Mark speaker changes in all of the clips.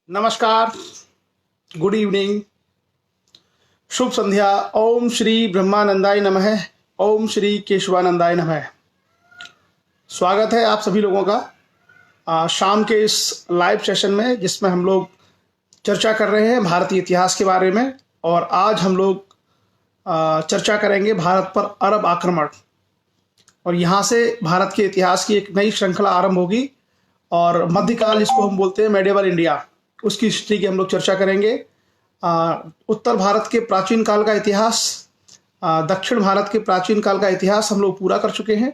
Speaker 1: नमस्कार, good evening, शुभ संध्या। ओम श्री ब्रह्मानंदाय नमः। ओम श्री केशवानंदाय नमः। स्वागत है आप सभी लोगों का शाम के इस लाइव सेशन में, जिसमें हम लोग चर्चा कर रहे हैं भारतीय इतिहास के बारे में। और आज हम लोग चर्चा करेंगे भारत पर अरब आक्रमण, और यहाँ से भारत के इतिहास की एक नई श्रृंखला आरंभ होगी। और मध्यकाल, जिसको हम बोलते हैं मेडिवल इंडिया, उसकी हिस्ट्री की हम लोग चर्चा करेंगे। उत्तर भारत के प्राचीन काल का इतिहास, दक्षिण भारत के प्राचीन काल का इतिहास हम लोग पूरा कर चुके हैं।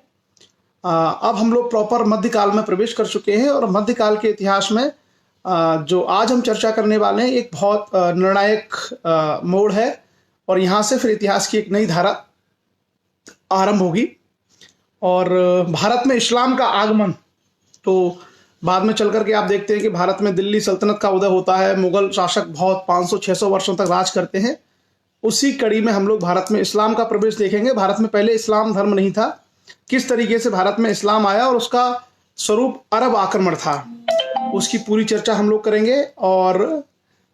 Speaker 1: अब हम लोग प्रॉपर मध्यकाल में प्रवेश कर चुके हैं। और मध्यकाल के इतिहास में जो आज हम चर्चा करने वाले हैं, एक बहुत निर्णायक मोड़ है। और यहाँ से फिर इतिहास की एक नई धारा आरंभ होगी। और भारत में इस्लाम का आगमन, तो बाद में चल करके आप देखते हैं कि भारत में दिल्ली सल्तनत का उदय होता है। मुगल शासक बहुत 500-600 वर्षों तक राज करते हैं। उसी कड़ी में हम लोग भारत में इस्लाम का प्रवेश देखेंगे। भारत में पहले इस्लाम धर्म नहीं था, किस तरीके से भारत में इस्लाम आया और उसका स्वरूप अरब आक्रमण था, उसकी पूरी चर्चा हम लोग करेंगे। और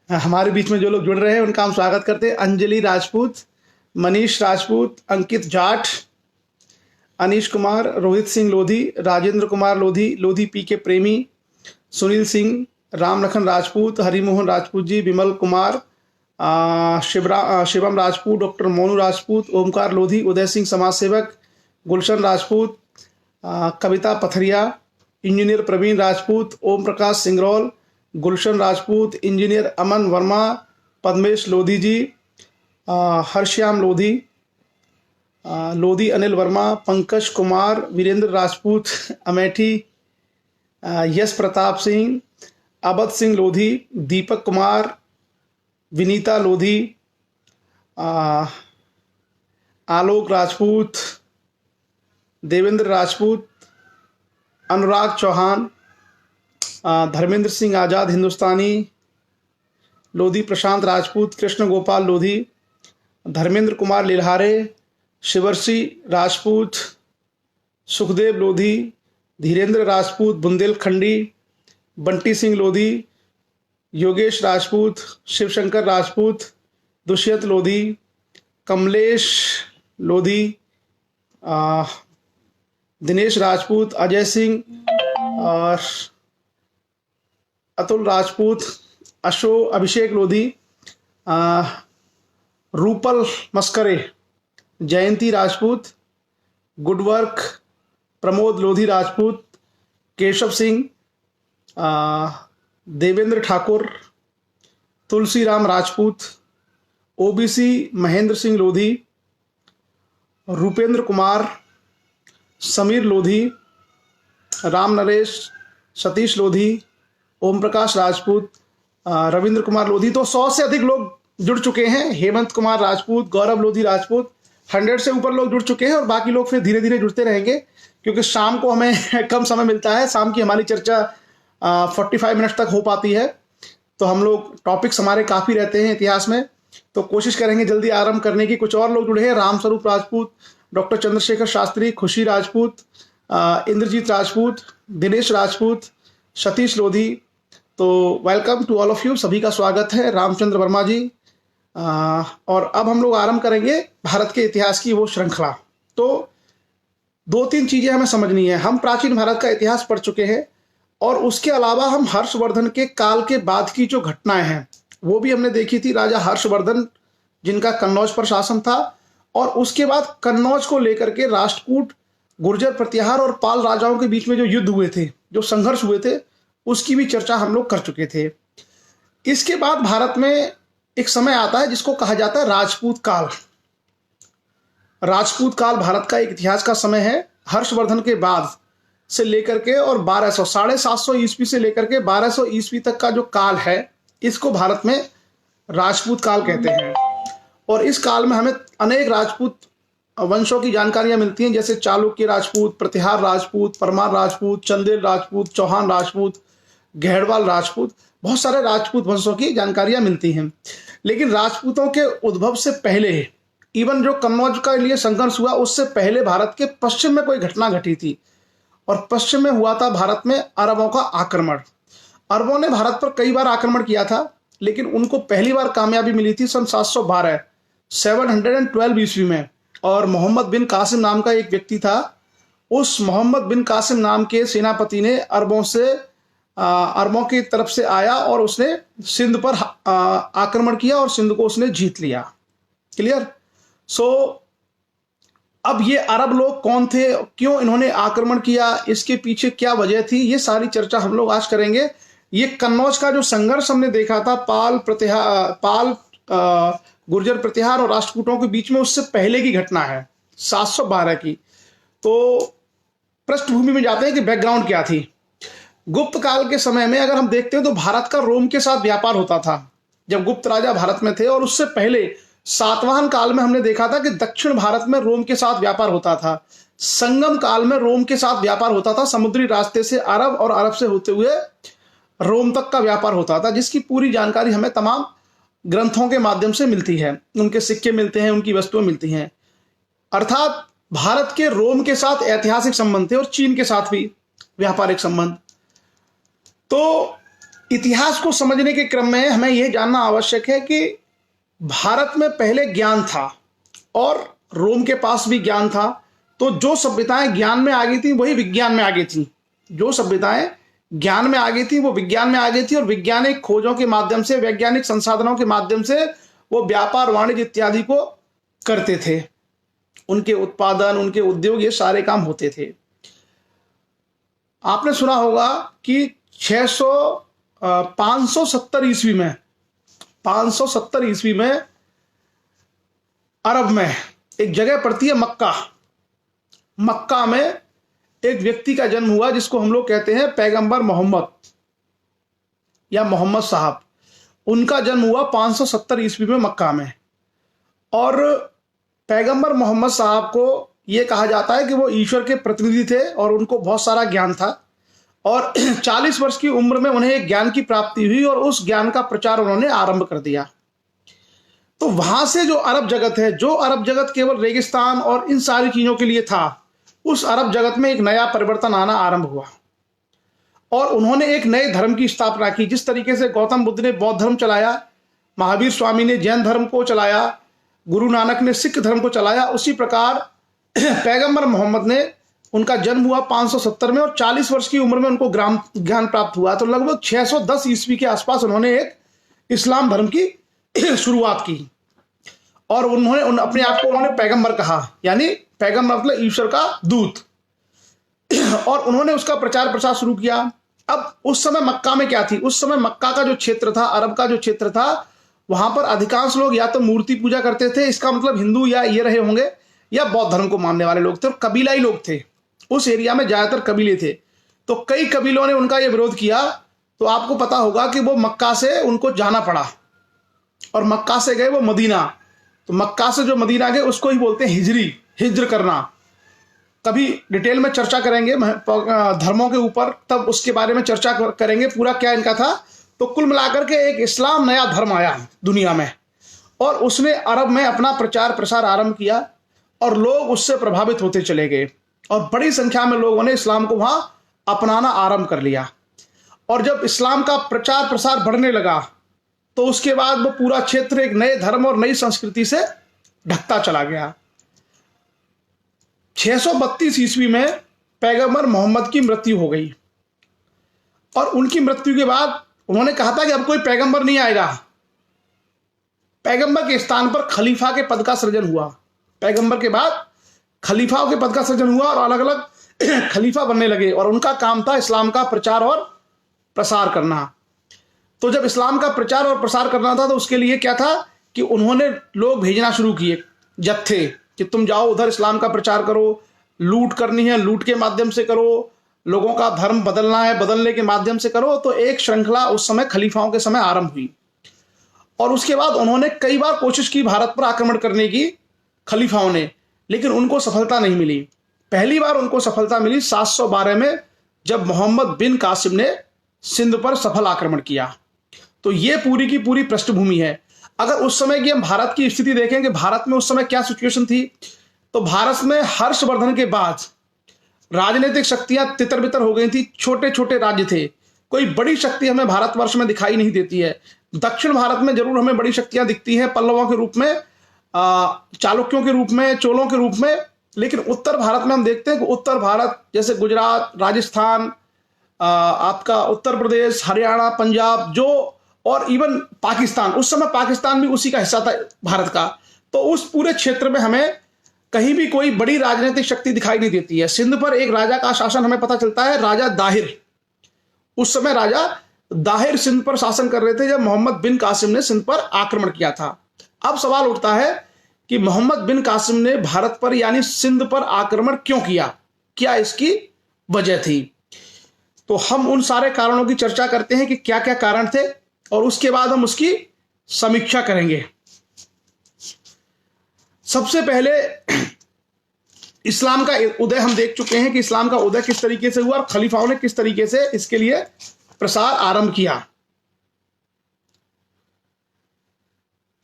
Speaker 1: हमारे बीच में जो लोग जुड़ रहे हैं उनका हम स्वागत करते हैं। अंजलि राजपूत, मनीष राजपूत, अंकित जाट, अनीश कुमार, रोहित सिंह लोधी, राजेंद्र कुमार लोधी, लोधी पी के प्रेमी, सुनील सिंह, राम लखन राजपूत, हरिमोहन राजपूत जी, विमल कुमार, शिवम राजपूत, डॉक्टर मोनू राजपूत, ओमकार लोधी, उदय सिंह समाज सेवक, गुलशन राजपूत, कविता पथरिया, इंजीनियर प्रवीण राजपूत, ओम प्रकाश सिंगरौल, गुलशन राजपूत, इंजीनियर अमन वर्मा, पद्मेश लोधी जी, हरश्याम लोधी, लोधी अनिल वर्मा, पंकज कुमार, वीरेंद्र राजपूत अमेठी, यश प्रताप सिंह, अबद सिंह लोधी, दीपक कुमार, विनीता लोधी, आलोक राजपूत, देवेंद्र राजपूत, अनुराग चौहान, धर्मेंद्र सिंह आज़ाद हिंदुस्तानी लोधी, प्रशांत राजपूत, कृष्ण गोपाल लोधी, धर्मेंद्र कुमार लिल्हारे, शिवर्षि राजपूत, सुखदेव लोधी, धीरेन्द्र राजपूत बुंदेलखंडी, बंटी सिंह लोधी, योगेश राजपूत, शिवशंकर राजपूत, दुष्यंत लोधी, कमलेश लोधी, दिनेश राजपूत, अजय सिंह, और अतुल राजपूत, अभिषेक लोधी, रूपल मस्करे, जयंती राजपूत, गुडवर्क, प्रमोद लोधी राजपूत, केशव सिंह, देवेंद्र ठाकुर, तुलसीराम राजपूत, ओबीसी महेंद्र सिंह लोधी, रूपेंद्र कुमार, समीर लोधी, राम नरेश, सतीश लोधी, ओम प्रकाश राजपूत, रविंद्र कुमार लोधी। तो 100 से अधिक लोग जुड़ चुके हैं। हेमंत कुमार राजपूत, गौरव लोधी राजपूत, 100 से ऊपर लोग जुड़ चुके हैं। और बाकी लोग फिर धीरे धीरे जुड़ते रहेंगे, क्योंकि शाम को हमें कम समय मिलता है। शाम की हमारी चर्चा 45 मिनट तक हो पाती है। तो हम लोग टॉपिक्स हमारे काफ़ी रहते हैं इतिहास में, तो कोशिश करेंगे जल्दी आरंभ करने की। कुछ और लोग जुड़े हैं, रामस्वरूप राजपूत, डॉक्टर चंद्रशेखर शास्त्री, खुशी राजपूत, इंद्रजीत राजपूत, दिनेश राजपूत, सतीश लोधी। तो welcome to all of you, सभी का स्वागत है। रामचंद्र वर्मा जी। और अब हम लोग आरंभ करेंगे भारत के इतिहास की वो श्रृंखला। तो 2-3 चीजें हमें समझनी है। हम प्राचीन भारत का इतिहास पढ़ चुके हैं, और उसके अलावा हम हर्षवर्धन के काल के बाद की जो घटनाएं हैं वो भी हमने देखी थी। राजा हर्षवर्धन, जिनका कन्नौज पर शासन था, और उसके बाद कन्नौज को लेकर के राष्ट्रकूट, गुर्जर प्रतिहार और पाल राजाओं के बीच में जो युद्ध हुए थे, जो संघर्ष हुए थे, उसकी भी चर्चा हम लोग कर चुके थे। इसके बाद भारत में एक समय आता है जिसको कहा जाता है राजपूत काल। राजपूत काल भारत का एक इतिहास का समय है। हर्षवर्धन के बाद से लेकर के और 750 ईस्वी से लेकर के 1200 ईस्वी तक का जो काल है, इसको भारत में राजपूत काल कहते हैं। और इस काल में हमें अनेक राजपूत वंशों की जानकारियां मिलती हैं, जैसे चालुक्य राजपूत, प्रतिहार राजपूत, परमार राजपूत, चंदेल राजपूत, चौहान राजपूत, घेड़वाल राजपूत, बहुत सारे राजपूत वंशों की जानकारियां मिलती हैं। लेकिन राजपूतों के उद्भव से पहले, इवन जो कन्नौज के लिए संघर्ष हुआ, उससे पहले भारत के पश्चिम में कोई घटना घटी थी, और पश्चिम में हुआ था भारत में अरबों का आक्रमण। अरबों ने भारत पर कई बार आक्रमण किया था, लेकिन उनको पहली बार कामयाबी मिली थी सन 712 ईस्वी में। और मोहम्मद बिन कासिम नाम का एक व्यक्ति था। उस मोहम्मद बिन कासिम नाम के सेनापति ने अरबों की तरफ से आया और उसने सिंध पर आक्रमण किया और सिंध को उसने जीत लिया। क्लियर? सो अब ये अरब लोग कौन थे, क्यों इन्होंने आक्रमण किया, इसके पीछे क्या वजह थी, ये सारी चर्चा हम लोग आज करेंगे। ये कन्नौज का जो संघर्ष हमने देखा था पाल गुर्जर प्रतिहार और राष्ट्रकूटों के बीच में, उससे पहले की घटना है 712 की। तो पृष्ठभूमि में जाते हैं कि बैकग्राउंड क्या थी। गुप्त काल के समय में अगर हम देखते हैं तो भारत का रोम के साथ व्यापार होता था जब गुप्त राजा भारत में थे, और उससे पहले सातवाहन काल में हमने देखा था कि दक्षिण भारत में रोम के साथ व्यापार होता था। संगम काल में रोम के साथ व्यापार होता था, समुद्री रास्ते से अरब और अरब से होते हुए रोम तक का व्यापार होता था, जिसकी पूरी जानकारी हमें तमाम ग्रंथों के माध्यम से मिलती है। उनके सिक्के मिलते हैं, उनकी वस्तुएं मिलती हैं। अर्थात भारत के रोम के साथ ऐतिहासिक संबंध थे और चीन के साथ भी व्यापारिक संबंध। तो इतिहास को समझने के क्रम में हमें यह जानना आवश्यक है कि भारत में पहले ज्ञान था और रोम के पास भी ज्ञान था। तो जो सभ्यताएं ज्ञान में आगे थी वही विज्ञान में आगे थी। जो सभ्यताएं ज्ञान में आगे थी वो विज्ञान में आगे थी, और वैज्ञानिक खोजों के माध्यम से, वैज्ञानिक संसाधनों के माध्यम से वो व्यापार, वाणिज्य इत्यादि को करते थे। उनके उत्पादन, उनके उद्योग, ये सारे काम होते थे। आपने सुना होगा कि 570 ईस्वी में अरब में एक जगह पड़ती है मक्का। मक्का में एक व्यक्ति का जन्म हुआ जिसको हम लोग कहते हैं पैगंबर मोहम्मद या मोहम्मद साहब। उनका जन्म हुआ 570 ईस्वी में मक्का में। और पैगंबर मोहम्मद साहब को यह कहा जाता है कि वो ईश्वर के प्रतिनिधि थे और उनको बहुत सारा ज्ञान था। और 40 वर्ष की उम्र में उन्हें एक ज्ञान की प्राप्ति हुई और उस ज्ञान का प्रचार उन्होंने आरंभ कर दिया। तो वहां से जो अरब जगत है, जो अरब जगत केवल रेगिस्तान और इन सारी चीजों के लिए था, उस अरब जगत में एक नया परिवर्तन आना आरंभ हुआ और उन्होंने एक नए धर्म की स्थापना की। जिस तरीके से गौतम बुद्ध ने बौद्ध धर्म चलाया, महावीर स्वामी ने जैन धर्म को चलाया, गुरु नानक ने सिख धर्म को चलाया, उसी प्रकार पैगंबर मोहम्मद ने, उनका जन्म हुआ 570 में और 40 वर्ष की उम्र में उनको ज्ञान प्राप्त हुआ। तो लगभग 610 ईस्वी के आसपास उन्होंने एक इस्लाम धर्म की शुरुआत की और उन्होंने अपने आप को उन्होंने पैगंबर कहा, यानी पैगंबर मतलब ईश्वर का दूत। और उन्होंने उसका प्रचार प्रसार शुरू किया। अब उस समय मक्का में क्या थी? उस समय मक्का का जो क्षेत्र था, अरब का जो क्षेत्र था, वहां पर अधिकांश लोग या तो मूर्ति पूजा करते थे, इसका मतलब हिंदू या ये रहे होंगे, या बौद्ध धर्म को मानने वाले लोग थे, और कबीलाई लोग थे। उस एरिया में ज्यादातर कबीले थे। तो कई कबीलों ने उनका यह विरोध किया। तो आपको पता होगा कि वो मक्का से उनको जाना पड़ा और मक्का से गए वो मदीना। तो मक्का से जो मदीना गए उसको ही बोलते हैं हिज्र करना। कभी डिटेल में चर्चा करेंगे धर्मों के ऊपर, तब उसके बारे में चर्चा करेंगे पूरा क्या इनका था। तो कुल मिलाकर के एक इस्लाम नया धर्म आया दुनिया में और उसने अरब में अपना प्रचार प्रसार आरंभ किया और लोग उससे प्रभावित होते चले गए और बड़ी संख्या में लोगों ने इस्लाम को वहां अपनाना आरंभ कर लिया। और जब इस्लाम का प्रचार प्रसार बढ़ने लगा तो उसके बाद वो पूरा क्षेत्र एक नए धर्म और नई संस्कृति से ढकता चला गया। 632 ईस्वी में पैगंबर मोहम्मद की मृत्यु हो गई और उनकी मृत्यु के बाद उन्होंने कहा था कि अब कोई पैगंबर नहीं आएगा। पैगंबर के स्थान पर खलीफा के पद का सृजन हुआ। पैगंबर के बाद खलीफाओं के पद का सृजन हुआ और अलग अलग खलीफा बनने लगे और उनका काम था इस्लाम का प्रचार और प्रसार करना। तो जब इस्लाम का प्रचार और प्रसार करना था तो उसके लिए क्या था कि उन्होंने लोग भेजना शुरू किए जत्थे कि तुम जाओ उधर इस्लाम का प्रचार करो, लूट करनी है लूट के माध्यम से करो, लोगों का धर्म बदलना है बदलने के माध्यम से करो। तो एक श्रृंखला उस समय खलीफाओं के समय आरंभ हुई और उसके बाद उन्होंने कई बार कोशिश की भारत पर आक्रमण करने की खलीफाओं ने, लेकिन उनको सफलता नहीं मिली। पहली बार उनको सफलता मिली 712 में जब मोहम्मद बिन कासिम ने सिंध पर सफल आक्रमण किया। तो ये पूरी की पूरी पृष्ठभूमि है। अगर उस समय की हम भारत की स्थिति देखें कि भारत में उस समय क्या सिचुएशन थी, तो भारत में हर्षवर्धन के बाद राजनीतिक शक्तियां तितर बितर हो गई थी। छोटे छोटे राज्य थे कोई बड़ी शक्ति हमें भारतवर्ष में दिखाई नहीं देती है। दक्षिण भारत में जरूर हमें बड़ी शक्तियां दिखती हैं, पल्लवों के रूप में, चालुक्यों के रूप में, चोलों के रूप में। लेकिन उत्तर भारत में हम देखते हैं कि उत्तर भारत जैसे गुजरात, राजस्थान, आपका उत्तर प्रदेश, हरियाणा, पंजाब, जो और इवन पाकिस्तान, उस समय पाकिस्तान भी उसी का हिस्सा था भारत का। तो उस पूरे क्षेत्र में हमें कहीं भी कोई बड़ी राजनीतिक शक्ति दिखाई नहीं देती है। सिंध पर एक राजा का शासन हमें पता चलता है, राजा दाहिर। उस समय राजा दाहिर सिंध पर शासन कर रहे थे जब मोहम्मद बिन कासिम ने सिंध पर आक्रमण किया था। अब सवाल उठता है कि मोहम्मद बिन कासिम ने भारत पर यानी सिंध पर आक्रमण क्यों किया, क्या इसकी वजह थी? तो हम उन सारे कारणों की चर्चा करते हैं कि क्या क्या कारण थे, और उसके बाद हम उसकी समीक्षा करेंगे। सबसे पहले इस्लाम का उदय हम देख चुके हैं कि इस्लाम का उदय किस तरीके से हुआ और खलीफाओं ने किस तरीके से इसके लिए प्रसार आरंभ किया।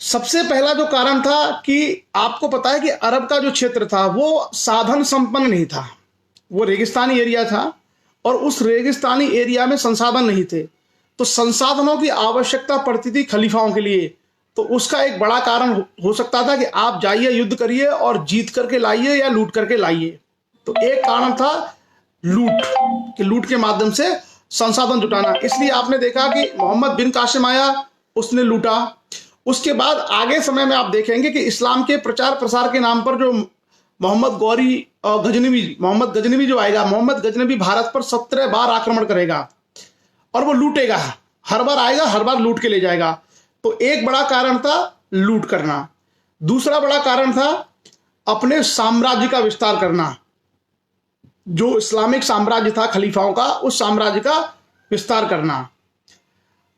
Speaker 1: सबसे पहला जो कारण था कि आपको पता है कि अरब का जो क्षेत्र था वो साधन संपन्न नहीं था, वो रेगिस्तानी एरिया था, और उस रेगिस्तानी एरिया में संसाधन नहीं थे। तो संसाधनों की आवश्यकता पड़ती थी खलीफाओं के लिए। तो उसका एक बड़ा कारण हो सकता था कि आप जाइए, युद्ध करिए और जीत करके लाइए या लूट करके लाइए। तो एक कारण था लूट, कि लूट के माध्यम से संसाधन जुटाना। इसलिए आपने देखा कि मोहम्मद बिन कासिम आया, उसने लूटा। उसके बाद आगे समय में आप देखेंगे कि इस्लाम के प्रचार प्रसार के नाम पर जो मोहम्मद गजनवी जो आएगा, मोहम्मद गजनवी भारत पर 17 बार आक्रमण करेगा और वो लूटेगा। हर बार आएगा, हर बार लूट के ले जाएगा। तो एक बड़ा कारण था लूट करना। दूसरा बड़ा कारण था अपने साम्राज्य का विस्तार करना। जो इस्लामिक साम्राज्य था खलीफाओं का, उस साम्राज्य का विस्तार करना।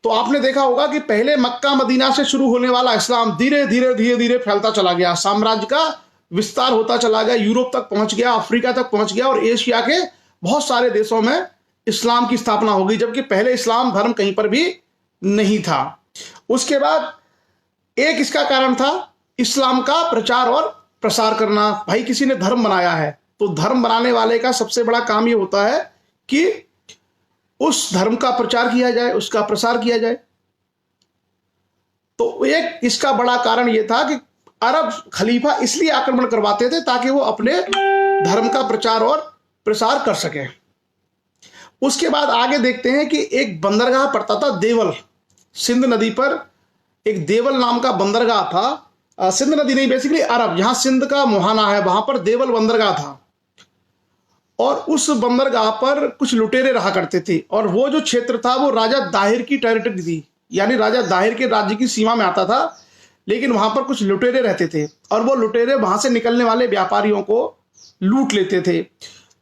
Speaker 1: तो आपने देखा होगा कि पहले मक्का मदीना से शुरू होने वाला इस्लाम धीरे धीरे फैलता चला गया, साम्राज्य का विस्तार होता चला गया, यूरोप तक पहुंच गया, अफ्रीका तक पहुंच गया, और एशिया के बहुत सारे देशों में इस्लाम की स्थापना हो गई, जबकि पहले इस्लाम धर्म कहीं पर भी नहीं था। उसके बाद एक इसका कारण था इस्लाम का प्रचार और प्रसार करना। भाई किसी ने धर्म बनाया है तो धर्म बनाने वाले का सबसे बड़ा काम यह होता है कि उस धर्म का प्रचार किया जाए, उसका प्रसार किया जाए। तो एक इसका बड़ा कारण यह था कि अरब खलीफा इसलिए आक्रमण करवाते थे ताकि वो अपने धर्म का प्रचार और प्रसार कर सके। उसके बाद आगे देखते हैं कि एक बंदरगाह पड़ता था देवल, सिंध नदी पर एक देवल नाम का बंदरगाह था। सिंध नदी नहीं, बेसिकली अरब, जहां सिंध का मुहाना है वहां पर देवल बंदरगाह था। और उस बंदरगाह पर कुछ लुटेरे रहा करते थे, और वो जो क्षेत्र था वो राजा दाहिर की टेरिटरी थी, यानी राजा दाहिर के राज्य की सीमा में आता था। लेकिन वहां पर कुछ लुटेरे रहते थे और वो लुटेरे वहां से निकलने वाले व्यापारियों को लूट लेते थे।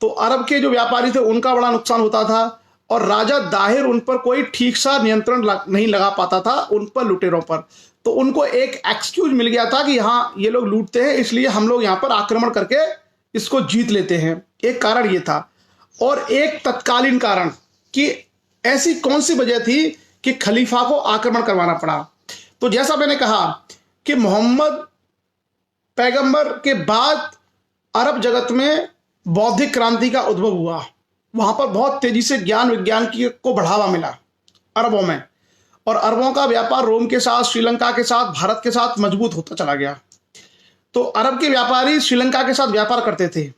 Speaker 1: तो अरब के जो व्यापारी थे उनका बड़ा नुकसान होता था, और राजा दाहिर उन पर कोई ठीक सा नियंत्रण नहीं लगा पाता था, उन पर लुटेरों पर। तो उनको एक एक्सक्यूज मिल गया था कि हाँ ये लोग लूटते हैं, इसलिए हम लोग यहाँ पर आक्रमण करके इसको जीत लेते हैं। एक कारण ये था। और एक तत्कालीन कारण कि ऐसी कौन सी वजह थी कि खलीफा को आक्रमण करवाना पड़ा। तो जैसा मैंने कहा कि मोहम्मद पैगंबर के बाद अरब जगत में बौद्धिक क्रांति का उद्भव हुआ। वहां पर बहुत तेजी से ज्ञान विज्ञान को बढ़ावा मिला अरबों में, और अरबों का व्यापार रोम के साथ, श्रीलंका के साथ, भारत के साथ मजबूत होता चला गया। तो अरब के व्यापारी श्रीलंका के साथ व्यापार करते थे।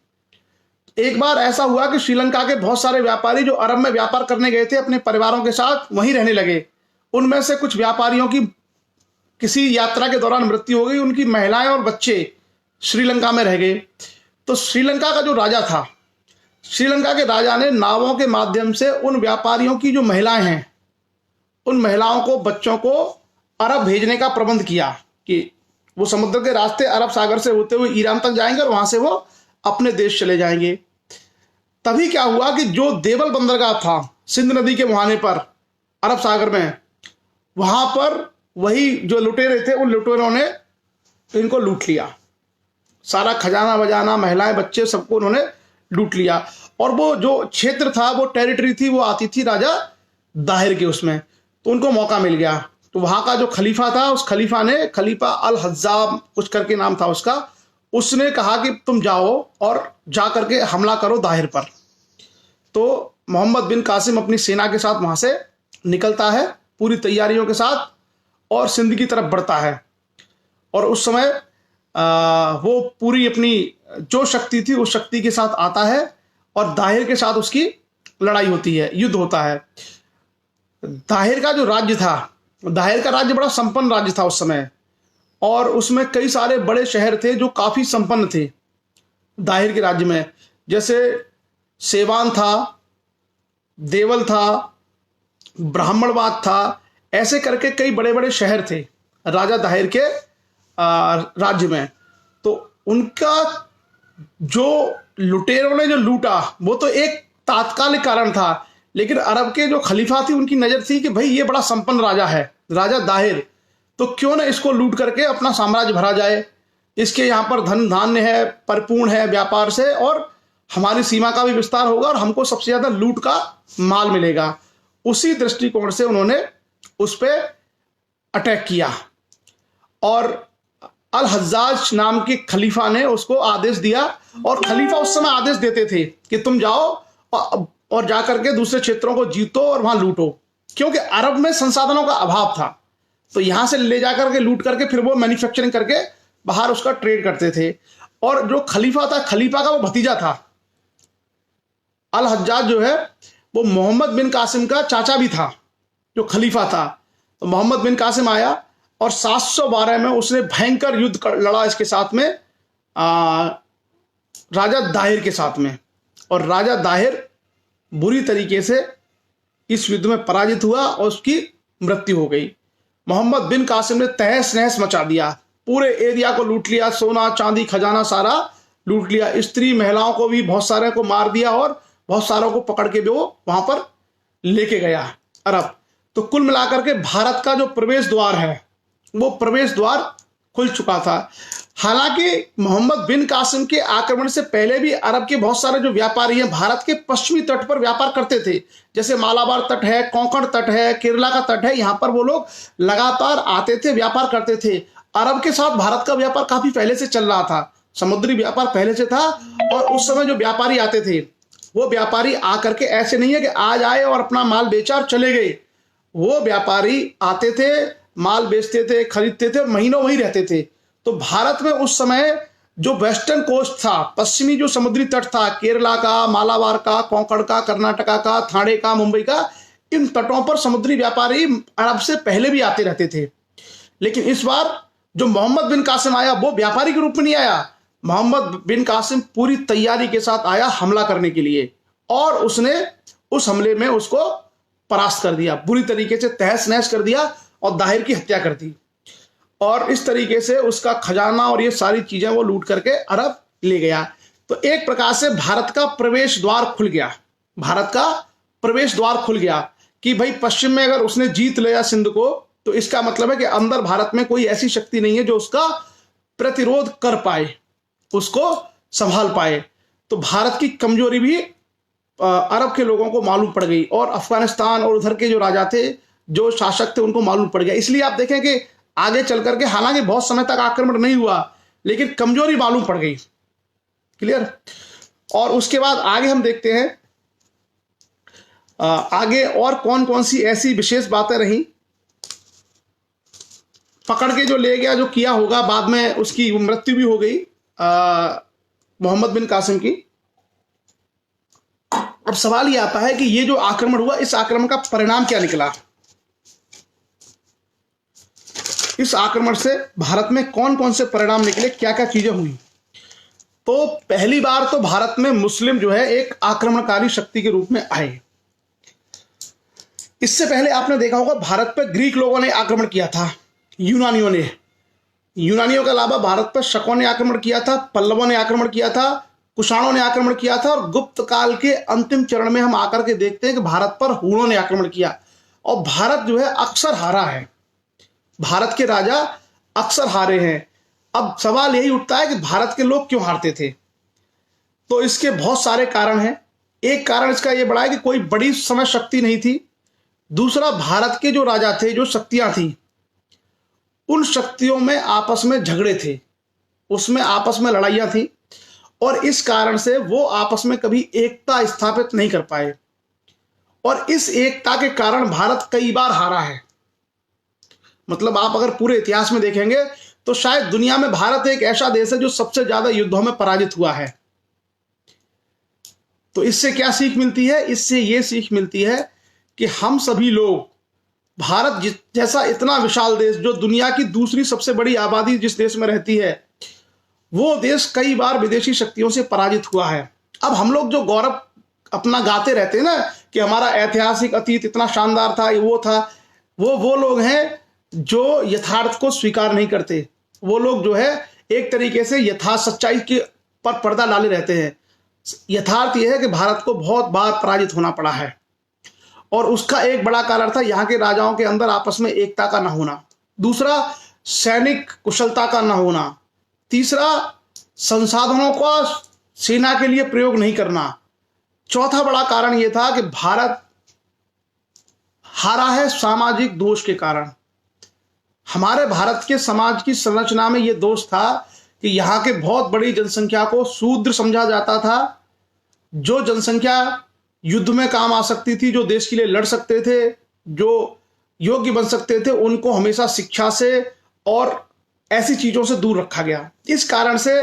Speaker 1: एक बार ऐसा हुआ कि श्रीलंका के बहुत सारे व्यापारी जो अरब में व्यापार करने गए थे अपने परिवारों के साथ वहीं रहने लगे। उनमें से कुछ व्यापारियों की किसी यात्रा के दौरान मृत्यु हो गई, उनकी महिलाएं और बच्चे श्रीलंका में रह गए। तो श्रीलंका का जो राजा था, श्रीलंका के राजा ने नावों के माध्यम से उन व्यापारियों की जो महिलाएं हैं, उन महिलाओं को, बच्चों को अरब भेजने का प्रबंध किया कि वो समुद्र के रास्ते अरब सागर से होते हुए ईरान तक जाएंगे और वहां से वो अपने देश चले जाएंगे। तभी क्या हुआ कि जो देवल बंदरगाह था सिंध नदी के मुहाने पर अरब सागर में, वहां पर वही जो लुटेरे थे उन लुटेरों ने इनको लूट लिया। सारा खजाना बजाना, महिलाएं, बच्चे, सबको उन्होंने लूट लिया। और वो जो क्षेत्र था, वो टेरिटरी थी, वो आती थी राजा दाहिर के उसमें। तो उनको मौका मिल गया। तो वहां का जो खलीफा था, उस खलीफा ने, खलीफा अल हज्जाब कुछ करके नाम था उसका, उसने कहा कि तुम जाओ और जा करके हमला करो दाहिर पर। तो मोहम्मद बिन कासिम अपनी सेना के साथ वहां से निकलता है पूरी तैयारियों के साथ और सिंध की तरफ बढ़ता है। और उस समय वो पूरी अपनी जो शक्ति थी उस शक्ति के साथ आता है और दाहिर के साथ उसकी लड़ाई होती है, युद्ध होता है। दाहिर का जो राज्य था, दाहिर का राज्य बड़ा संपन्न राज्य था उस समय और उसमें कई सारे बड़े शहर थे जो काफी संपन्न थे दाहिर के राज्य में, जैसे सेवान था, देवल था, ब्राह्मणबाद था, ऐसे करके कई बड़े बड़े शहर थे राजा दाहिर के राज्य में। तो उनका जो लुटेरों ने जो लूटा वो तो एक तात्कालिक कारण था, लेकिन अरब के जो खलीफा थी उनकी नजर थी कि भाई ये बड़ा संपन्न राजा है, राजा दाहिर, तो क्यों ना इसको लूट करके अपना साम्राज्य भरा जाए। इसके यहाँ पर धन धान्य है, परिपूर्ण है व्यापार से, और हमारी सीमा का भी विस्तार होगा और हमको सबसे ज्यादा लूट का माल मिलेगा। उसी दृष्टिकोण से उन्होंने उस पर अटैक किया और अल हज्जाज नाम के खलीफा ने उसको आदेश दिया। और खलीफा उस समय आदेश देते थे कि तुम जाओ और जाकर के दूसरे क्षेत्रों को जीतो और वहां लूटो, क्योंकि अरब में संसाधनों का अभाव था। तो यहां से ले जाकर के लूट करके फिर वो मैन्युफैक्चरिंग करके बाहर उसका ट्रेड करते थे। और जो खलीफा था, खलीफा का वो भतीजा था अल हज्जाज जो है, वो मोहम्मद बिन कासिम का चाचा भी था जो खलीफा था। तो मोहम्मद बिन कासिम आया और 712 में उसने भयंकर युद्ध लड़ा इसके साथ में, राजा दाहिर के साथ में, और राजा दाहिर बुरी तरीके से इस युद्ध में पराजित हुआ और उसकी मृत्यु हो गई। मोहम्मद बिन कासिम ने तहस नहस मचा दिया, पूरे एरिया को लूट लिया, सोना चांदी खजाना सारा लूट लिया, स्त्री महिलाओं को भी बहुत सारे को मार दिया और बहुत सारों को पकड़ के वो वहां पर लेके गया अरब। तो कुल मिलाकर के भारत का जो प्रवेश द्वार है वो प्रवेश द्वार खुल चुका था। हालांकि मोहम्मद बिन कासिम के आक्रमण से पहले भी अरब के बहुत सारे जो व्यापारी हैं भारत के पश्चिमी तट पर व्यापार करते थे, जैसे मालाबार तट है, कोंकण तट है, केरला का तट है, यहाँ पर वो लोग लगातार आते थे, व्यापार करते थे। अरब के साथ भारत का व्यापार काफी पहले से चल रहा था, समुद्री व्यापार पहले से था। और उस समय जो व्यापारी आते थे वो व्यापारी आकर के ऐसे नहीं है कि आज आए और अपना माल बेचा और चले गए। वो व्यापारी आते थे, माल बेचते थे, खरीदते थे और महीनों वहीं रहते थे। तो भारत में उस समय जो वेस्टर्न कोस्ट था, पश्चिमी जो समुद्री तट था, केरला का, मालाबार का, कोंकण का, कर्नाटका का, थाने का, मुंबई का, इन तटों पर समुद्री व्यापारी अरब से पहले भी आते रहते थे। लेकिन इस बार जो मोहम्मद बिन कासिम आया वो व्यापारी के रूप में नहीं आया। मोहम्मद बिन कासिम पूरी तैयारी के साथ आया हमला करने के लिए, और उसने उस हमले में उसको परास्त कर दिया, बुरी तरीके से तहस नहस कर दिया और दाहिर की हत्या कर दी। और इस तरीके से उसका खजाना और ये सारी चीजें वो लूट करके अरब ले गया। तो एक प्रकार से भारत का प्रवेश द्वार खुल गया, भारत का प्रवेश द्वार खुल गया कि भाई पश्चिम में अगर उसने जीत लिया सिंध को, तो इसका मतलब है कि अंदर भारत में कोई ऐसी शक्ति नहीं है जो उसका प्रतिरोध कर पाए, उसको संभाल पाए। तो भारत की कमजोरी भी अरब के लोगों को मालूम पड़ गई और अफगानिस्तान और उधर के जो राजा थे, जो शासक थे, उनको मालूम पड़ गया। इसलिए आप देखें कि आगे चल करके हालांकि बहुत समय तक आक्रमण नहीं हुआ, लेकिन कमजोरी मालूम पड़ गई। क्लियर। और उसके बाद आगे हम देखते हैं आगे और कौन कौन सी ऐसी विशेष बातें रही। पकड़ के जो ले गया, जो किया होगा, बाद में उसकी मृत्यु भी हो गई मोहम्मद बिन कासिम की। अब सवाल यह आता है कि ये जो आक्रमण हुआ, इस आक्रमण का परिणाम क्या निकला, इस आक्रमण से भारत में कौन कौन से परिणाम निकले, क्या क्या चीजें हुई। तो पहली बार तो भारत में मुस्लिम जो है एक आक्रमणकारी शक्ति के रूप में आए। इससे पहले आपने देखा होगा भारत पर ग्रीक लोगों ने आक्रमण किया था, यूनानियों ने। यूनानियों के अलावा भारत पर शकों ने आक्रमण किया था, पल्लवों ने आक्रमण किया था, कुषाणों ने आक्रमण किया था, और गुप्त काल के अंतिम चरण में हम आकर के देखते हैं कि भारत पर हूणों ने आक्रमण किया। और भारत जो है अक्सर हारा है, भारत के राजा अक्सर हारे हैं। अब सवाल यही उठता है कि भारत के लोग क्यों हारते थे। तो इसके बहुत सारे कारण हैं। एक कारण इसका यह बड़ा है कि कोई बड़ी समय शक्ति नहीं थी। दूसरा, भारत के जो राजा थे, जो शक्तियां थी, उन शक्तियों में आपस में झगड़े थे, उसमें आपस में लड़ाइयां थी, और इस कारण से वो आपस में कभी एकता स्थापित नहीं कर पाए। और इस एकता के कारण भारत कई बार हारा है। मतलब आप अगर पूरे इतिहास में देखेंगे तो शायद दुनिया में भारत एक ऐसा देश है जो सबसे ज्यादा युद्धों में पराजित हुआ है। तो इससे क्या सीख मिलती है? इससे यह सीख मिलती है कि हम सभी लोग, भारत जैसा इतना विशाल देश, जो दुनिया की दूसरी सबसे बड़ी आबादी जिस देश में रहती है, वो देश कई बार विदेशी शक्तियों से पराजित हुआ है। अब हम लोग जो गौरव अपना गाते रहते हैं ना कि हमारा ऐतिहासिक अतीत इतना शानदार था, वो था, वो लोग हैं जो यथार्थ को स्वीकार नहीं करते। वो लोग जो है एक तरीके से यथार्थ सच्चाई के पर पर्दा डाले रहते हैं। यथार्थ यह है कि भारत को बहुत बार पराजित होना पड़ा है, और उसका एक बड़ा कारण था यहाँ के राजाओं के अंदर आपस में एकता का ना होना, दूसरा सैनिक कुशलता का ना होना, तीसरा संसाधनों का सेना के लिए प्रयोग नहीं करना, चौथा बड़ा कारण यह था कि भारत हारा है सामाजिक दोष के कारण। हमारे भारत के समाज की संरचना में यह दोष था कि यहाँ के बहुत बड़ी जनसंख्या को शूद्र समझा जाता था। जो जनसंख्या युद्ध में काम आ सकती थी, जो देश के लिए लड़ सकते थे, जो योग्य बन सकते थे, उनको हमेशा शिक्षा से और ऐसी चीजों से दूर रखा गया। इस कारण से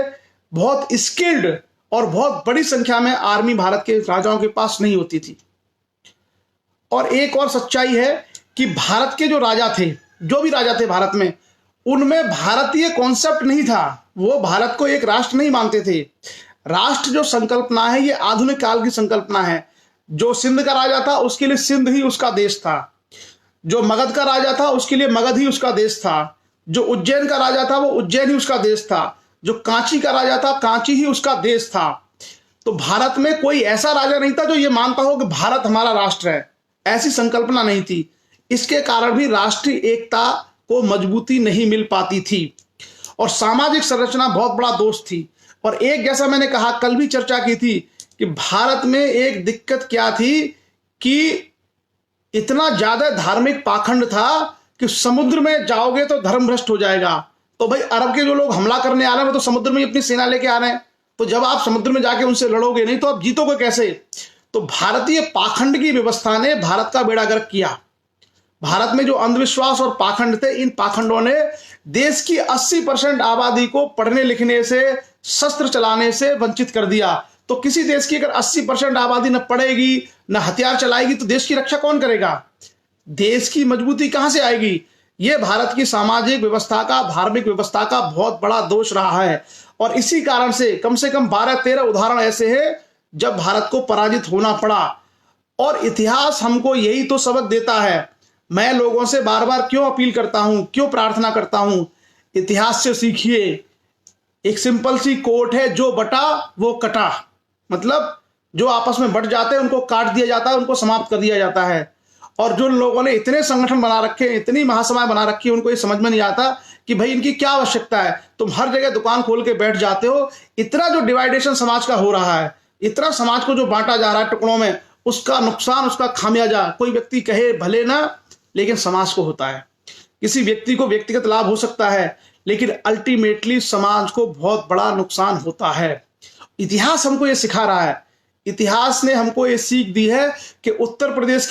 Speaker 1: बहुत स्किल्ड और बहुत बड़ी संख्या में आर्मी भारत के राजाओं के पास नहीं होती थी। और एक और सच्चाई है कि भारत के जो राजा थे, जो भी राजा थे भारत में, उनमें भारतीय कॉन्सेप्ट नहीं था। वो भारत को एक राष्ट्र नहीं मानते थे। राष्ट्र जो संकल्पना है ये आधुनिक काल की संकल्पना है। जो सिंध का राजा था उसके लिए सिंध ही उसका देश था, जो मगध का राजा था उसके लिए मगध ही उसका देश था, जो उज्जैन का राजा था वो उज्जैन ही उसका देश था, जो कांची का राजा था कांची ही उसका देश था। तो भारत में कोई ऐसा राजा नहीं था जो ये मानता हो कि भारत हमारा राष्ट्र है, ऐसी संकल्पना नहीं थी। इसके कारण भी राष्ट्रीय एकता को मजबूती नहीं मिल पाती थी और सामाजिक संरचना बहुत बड़ा दोष थी। और एक, जैसा मैंने कहा, कल भी चर्चा की थी कि भारत में एक दिक्कत क्या थी कि इतना ज्यादा धार्मिक पाखंड था कि समुद्र में जाओगे तो धर्म भ्रष्ट हो जाएगा। तो भाई अरब के जो लोग हमला करने आ रहे हैं वो तो समुद्र में अपनी सेना लेके आ रहे हैं, तो जब आप समुद्र में जाके उनसे लड़ोगे नहीं तो आप जीतोगे कैसे? तो भारतीय पाखंड की व्यवस्था ने भारत का बेड़ा गर्क किया। भारत में जो अंधविश्वास और पाखंड थे, इन पाखंडों ने देश की 80% आबादी को पढ़ने लिखने से, शस्त्र चलाने से वंचित कर दिया। तो किसी देश की अगर 80% आबादी न पढ़ेगी न हथियार चलाएगी तो देश की रक्षा कौन करेगा? देश की मजबूती कहां से आएगी? यह भारत की सामाजिक व्यवस्था का, धार्मिक व्यवस्था का बहुत बड़ा दोष रहा है। और इसी कारण से कम 12-13 उदाहरण ऐसे हैं जब भारत को पराजित होना पड़ा। और इतिहास हमको यही तो सबक देता है। मैं लोगों से बार बार क्यों अपील करता हूं, क्यों प्रार्थना करता हूं, इतिहास से सीखिए। एक सिंपल सी कोट है, जो बटा वो कटा। मतलब जो आपस में बट जाते हैं उनको काट दिया जाता है, उनको समाप्त कर दिया जाता है। और जो लोगों ने इतने संगठन बना रखे हैं, इतनी महासभाएं बना रखी है, उनको ये समझ में नहीं आता कि भाई इनकी क्या आवश्यकता है। तुम हर जगह दुकान खोल के बैठ जाते हो। इतना जो डिवाइडेशन समाज का हो रहा है, इतना समाज को जो बांटा जा रहा है टुकड़ों में, उसका नुकसान, उसका खामियाजा कोई व्यक्ति कहे भले ना, लेकिन समाज को होता है। किसी व्यक्ति को व्यक्तिगत लाभ हो सकता है, लेकिन अल्टीमेटली समाज को बहुत बड़ा नुकसान होता है। इतिहास हमको ये सिखा रहा है। इतिहास ने हमको ये सीख दी है कि उत्तर प्रदेश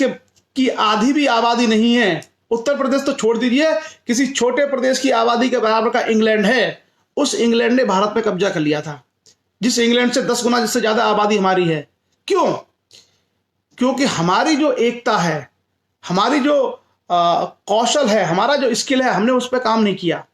Speaker 1: की आधी भी आबादी नहीं है। उत्तर प्रदेश तो छोड़ दीजिए, किसी छोटे प्रदेश की आबादी के बराबर का इंग्लैंड है। उस इंग्लैंड ने भारत में कब्जा कर लिया था, जिस इंग्लैंड से 10 गुना जिससे ज्यादा आबादी हमारी है। क्यों? क्योंकि हमारी जो एकता है, हमारी जो कौशल है, हमारा जो स्किल है, हमने उस पर काम नहीं किया।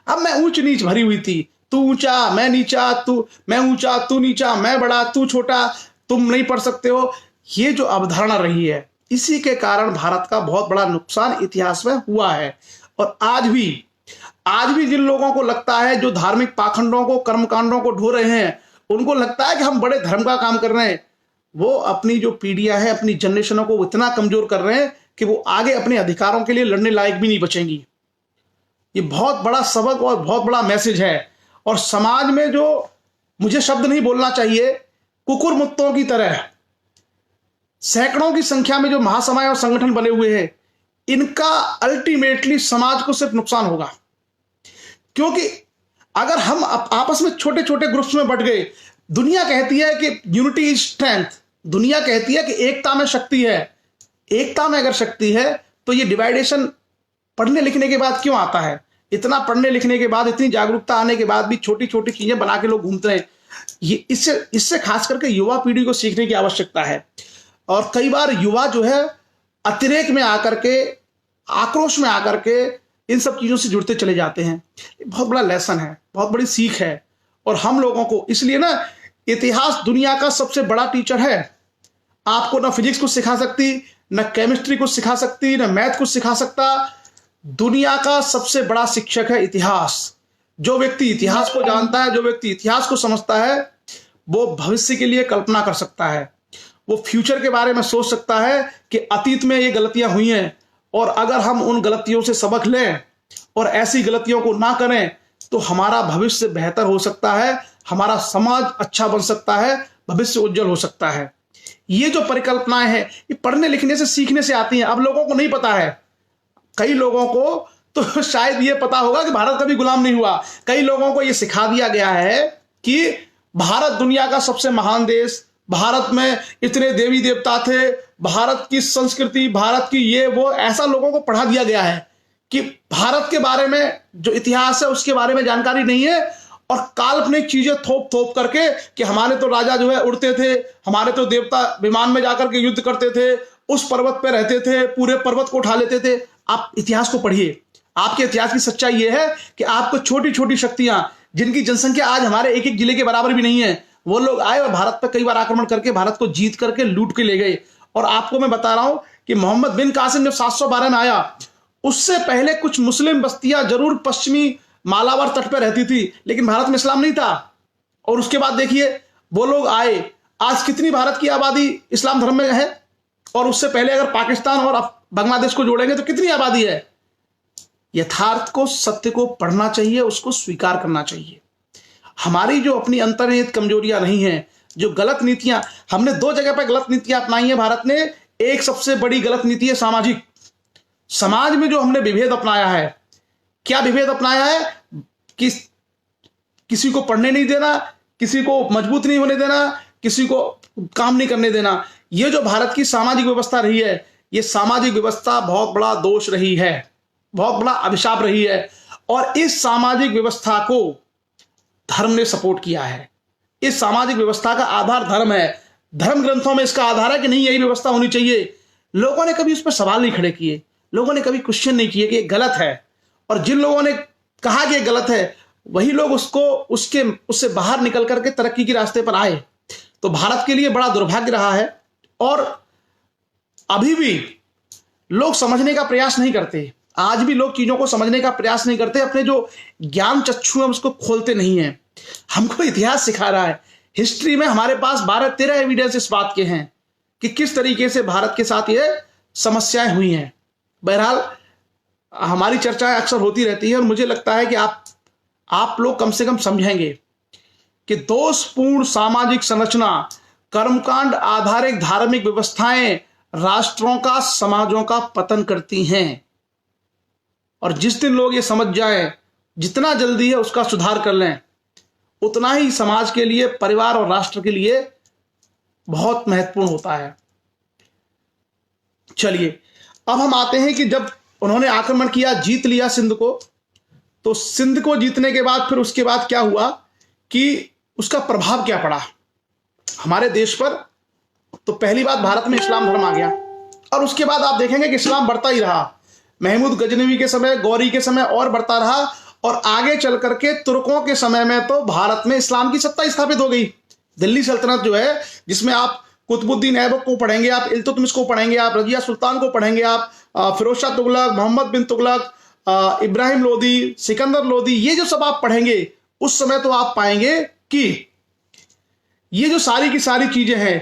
Speaker 1: अब मैं ऊंच नीच भरी हुई थी, तू ऊंचा मैं नीचा, मैं ऊंचा तू नीचा, मैं बड़ा तू छोटा, तुम नहीं पढ़ सकते हो। ये जो अवधारणा रही है, इसी के कारण भारत का बहुत बड़ा नुकसान इतिहास में हुआ है। और आज भी जिन लोगों को लगता है, जो धार्मिक पाखंडों को, कर्मकांडों को ढो रहे हैं, उनको लगता है कि हम बड़े धर्म का काम कर रहे हैं, वो अपनी जो पीढ़ियां हैं, अपनी जनरेशनों को इतना कमजोर कर रहे हैं कि वो आगे अपने अधिकारों के लिए लड़ने लायक भी नहीं बचेंगी। ये बहुत बड़ा सबक और बहुत बड़ा मैसेज है। और समाज में जो, मुझे शब्द नहीं बोलना चाहिए, कुकुर मुत्तों की तरह सैकड़ों की संख्या में जो महासभाएं और संगठन बने हुए हैं, इनका अल्टीमेटली समाज को सिर्फ नुकसान होगा। क्योंकि अगर हम आपस में छोटे छोटे ग्रुप्स में बट गए, दुनिया कहती है कि यूनिटी इज स्ट्रेंथ, दुनिया कहती है कि एकता में शक्ति है, एकता में अगर शक्ति है तो ये डिवाइडेशन पढ़ने लिखने के बाद क्यों आता है? इतना पढ़ने लिखने के बाद, इतनी जागरूकता आने के बाद भी छोटी छोटी चीजें बना के लोग घूमते हैं। ये इससे खास करके युवा पीढ़ी को सीखने की आवश्यकता है। और कई बार युवा जो है अतिरेक में आकर के, आक्रोश में आकर के इन सब चीजों से जुड़ते चले जाते हैं। बहुत बड़ा लेसन है, बहुत बड़ी सीख है। और हम लोगों को इसलिए ना, इतिहास दुनिया का सबसे बड़ा टीचर है। आपको ना फिजिक्स को सिखा सकती, न केमिस्ट्री को सिखा सकती, न मैथ को सिखा सकता। दुनिया का सबसे बड़ा शिक्षक है इतिहास। जो व्यक्ति इतिहास को जानता है, जो व्यक्ति इतिहास को समझता है, वो भविष्य के लिए कल्पना कर सकता है। वो फ्यूचर के बारे में सोच सकता है कि अतीत में ये गलतियां हुई हैं और अगर हम उन गलतियों से सबक लें और ऐसी गलतियों को ना करें तो हमारा भविष्य बेहतर हो सकता है, हमारा समाज अच्छा बन सकता है, भविष्य उज्जवल हो सकता है। ये जो परिकल्पनाएं हैं, ये पढ़ने लिखने से, सीखने से आती हैं। अब लोगों को नहीं पता है। कई लोगों को तो शायद ये पता होगा कि भारत कभी गुलाम नहीं हुआ। कई लोगों को ये सिखा दिया गया है कि भारत दुनिया का सबसे महान देश, भारत में इतने देवी देवता थे, भारत की संस्कृति, भारत की ये वो, ऐसा लोगों को पढ़ा दिया गया है कि भारत के बारे में जो इतिहास है उसके बारे में जानकारी नहीं है। और काल्पनिक चीजें थोप थोप करके कि हमारे तो राजा जो है उड़ते थे, हमारे तो देवता विमान में जाकर के युद्ध करते थे, उस पर्वत पे रहते थे, पूरे पर्वत को उठा लेते थे। आप इतिहास को पढ़िए। आपके इतिहास की सच्चाई यह है कि आपको छोटी छोटी शक्तियां, जिनकी जनसंख्या आज हमारे एक एक जिले के बराबर भी नहीं है, वो लोग आए और भारत पर कई बार आक्रमण करके भारत को जीत करके लूट के ले गए। और आपको मैं बता रहा हूं कि मोहम्मद बिन कासिम जब 712 में आया, उससे पहले कुछ मुस्लिम बस्तियां जरूर पश्चिमी मालाबार तट पर रहती थी, लेकिन भारत में इस्लाम नहीं था। और उसके बाद देखिए वो लोग आए। आज कितनी भारत की आबादी इस्लाम धर्म में है? और उससे पहले अगर पाकिस्तान और बांग्लादेश को जोड़ेंगे तो कितनी आबादी है? यथार्थ को, सत्य को पढ़ना चाहिए, उसको स्वीकार करना चाहिए। हमारी जो अपनी अंतर्निहित कमजोरियां नहीं है, जो गलत नीतियां, हमने दो जगह पर गलत नीतियां अपनाई है भारत ने। एक सबसे बड़ी गलत नीति है सामाजिक। समाज में जो हमने विभेद अपनाया है, क्या विभेद अपनाया है कि किसी को पढ़ने नहीं देना, किसी को मजबूत नहीं होने देना, किसी को काम नहीं करने देना। ये जो भारत की सामाजिक व्यवस्था रही है, ये सामाजिक व्यवस्था बहुत बड़ा दोष रही है, बहुत बड़ा अभिशाप रही है। और इस सामाजिक व्यवस्था को धर्म ने सपोर्ट किया है। इस सामाजिक व्यवस्था का आधार धर्म है। धर्म ग्रंथों में इसका आधार है कि नहीं, यही व्यवस्था होनी चाहिए। लोगों ने कभी उस पर सवाल नहीं खड़े किए, लोगों ने कभी क्वेश्चन नहीं किए कि ये गलत है। और जिन लोगों ने कहा कि ये गलत है, वही लोग उससे बाहर निकल करके तरक्की के रास्ते पर आए। तो भारत के लिए बड़ा दुर्भाग्य रहा है। और अभी भी लोग समझने का प्रयास नहीं करते। आज भी लोग चीजों को समझने का प्रयास नहीं करते। अपने जो ज्ञान चक्षु है उसको खोलते नहीं है। हमको इतिहास सिखा रहा है। हिस्ट्री में हमारे पास 12-13 एविडेंस इस बात के हैं कि किस तरीके से भारत के साथ ये समस्याएं हुई हैं। बहरहाल हमारी चर्चाएं अक्सर होती रहती है और मुझे लगता है कि आप लोग कम से कम समझेंगे कि दोषपूर्ण सामाजिक संरचना, कर्मकांड आधारित धार्मिक व्यवस्थाएं राष्ट्रों का, समाजों का पतन करती हैं। और जिस दिन लोग ये समझ जाएं, जितना जल्दी है उसका सुधार कर लें, उतना ही समाज के लिए, परिवार और राष्ट्र के लिए बहुत महत्वपूर्ण होता है। चलिए अब हम आते हैं कि जब उन्होंने आक्रमण किया, जीत लिया सिंध को, तो सिंध को जीतने के बाद फिर उसके बाद क्या हुआ कि उसका प्रभाव क्या पड़ा हमारे देश पर। तो पहली बात, भारत में इस्लाम धर्म आ गया। और उसके बाद आप देखेंगे कि इस्लाम बढ़ता ही रहा। महमूद गजनवी के समय, गौरी के समय और बढ़ता रहा। और आगे चल करके तुर्कों के समय में तो भारत में इस्लाम की सत्ता स्थापित हो गई। दिल्ली सल्तनत जो है, जिसमें आप कुतुबुद्दीन ऐबक को पढ़ेंगे, आप इल्तुतमिश को पढ़ेंगे, आप रजिया सुल्तान को पढ़ेंगे, आप फिरोज शाह तुगलक, मोहम्मद बिन तुगलक, इब्राहिम लोदी, सिकंदर लोदी, ये जो सब आप पढ़ेंगे, उस समय तो आप पाएंगे कि ये जो सारी की सारी चीजें हैं,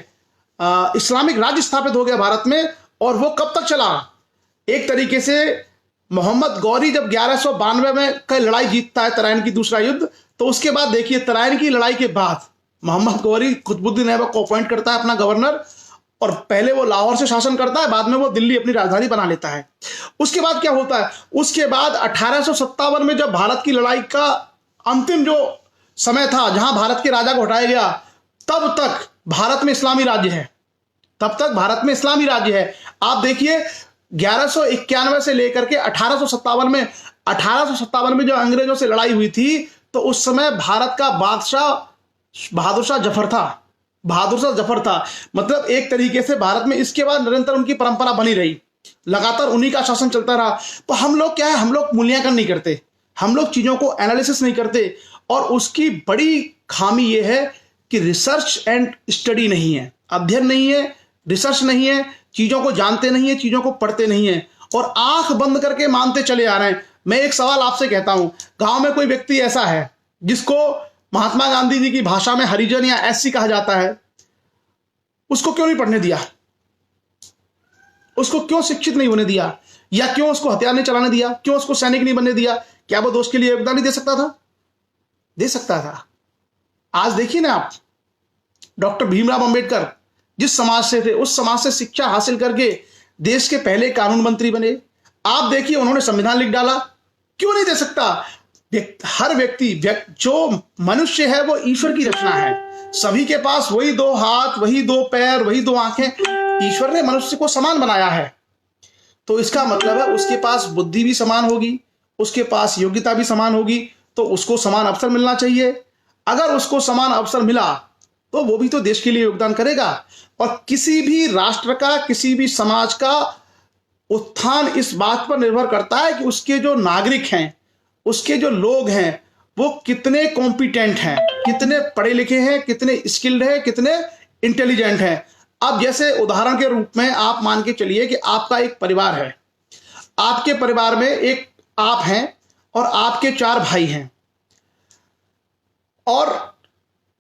Speaker 1: इस्लामिक राज्य स्थापित हो गया भारत में। और वो कब तक चला? एक तरीके से मोहम्मद गौरी जब 1192 में कई लड़ाई जीतता है, तराइन की दूसरा युद्ध, तो उसके बाद देखिए तराइन की लड़ाई के बाद मोहम्मद गौरी कुतुबुद्दीन ऐबक को अपॉइंट करता है अपना गवर्नर। और पहले वो लाहौर से शासन करता है, बाद में वो दिल्ली अपनी राजधानी बना लेता है। उसके बाद क्या होता है? उसके बाद 1857 में जब भारत की लड़ाई का अंतिम जो समय था, जहां भारत के राजा को हटाया गया, तब तक भारत में इस्लामी राज्य है। तब तक भारत में इस्लामी राज्य है। आप देखिए 1191 से लेकर के 1857 में जो अंग्रेजों से लड़ाई हुई थी, तो उस समय भारत का बादशाह बहादुर शाह जफर था। मतलब एक तरीके से भारत में इसके बाद निरंतर उनकी परंपरा बनी रही, लगातार उन्हीं का शासन चलता रहा। तो हम लोग क्या है, हम लोग मूल्यांकन नहीं करते, हम लोग चीजों को एनालिसिस नहीं करते, और उसकी बड़ी खामी यह है कि रिसर्च एंड स्टडी नहीं है, अध्ययन नहीं है, रिसर्च नहीं है, चीजों को जानते नहीं है, चीजों को पढ़ते नहीं है, और आंख बंद करके मानते चले आ रहे हैं। मैं एक सवाल आपसे कहता हूं, गांव में कोई व्यक्ति ऐसा है जिसको महात्मा गांधी जी की भाषा में हरिजन या एससी कहा जाता है, उसको क्यों नहीं पढ़ने दिया? उसको क्यों शिक्षित नहीं होने दिया? या क्यों उसको हथियार नहीं चलाने दिया? क्यों उसको सैनिक नहीं बनने दिया? क्या वो देश के लिए योगदान नहीं दे सकता था? दे सकता था। आज देखिए ना आप, डॉक्टर भीमराव अंबेडकर जिस समाज से थे, उस समाज से शिक्षा हासिल करके देश के पहले कानून मंत्री बने। आप देखिए उन्होंने संविधान लिख डाला, क्यों नहीं दे सकता? हर व्यक्ति जो मनुष्य है वो ईश्वर की रचना है, सभी के पास वही दो हाथ, वही दो पैर, वही दो आंखें, ईश्वर ने मनुष्य को समान बनाया है। तो इसका मतलब है उसके पास बुद्धि भी समान होगी, उसके पास योग्यता भी समान होगी, तो उसको समान अवसर मिलना चाहिए। अगर उसको समान अवसर मिला तो वो भी तो देश के लिए योगदान करेगा। और किसी भी राष्ट्र का, किसी भी समाज का उत्थान इस बात पर निर्भर करता है कि उसके जो नागरिक हैं, उसके जो लोग हैं, वो कितने कॉम्पिटेंट हैं, कितने पढ़े लिखे हैं, कितने स्किल्ड हैं, कितने इंटेलिजेंट हैं। अब जैसे उदाहरण के रूप में आप मान के चलिए कि आपका एक परिवार है, आपके परिवार में एक आप हैं और आपके 4 भाई हैं, और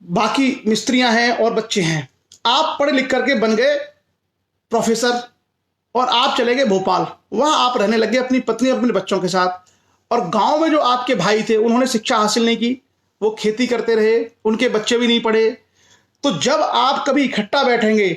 Speaker 1: बाकी मिस्त्रियां हैं और बच्चे हैं। आप पढ़ लिख करके बन गए प्रोफेसर और आप चले गए भोपाल, वहां आप रहने लगे अपनी पत्नी और अपने बच्चों के साथ। और गांव में जो आपके भाई थे उन्होंने शिक्षा हासिल नहीं की, वो खेती करते रहे, उनके बच्चे भी नहीं पढ़े। तो जब आप कभी इकट्ठा बैठेंगे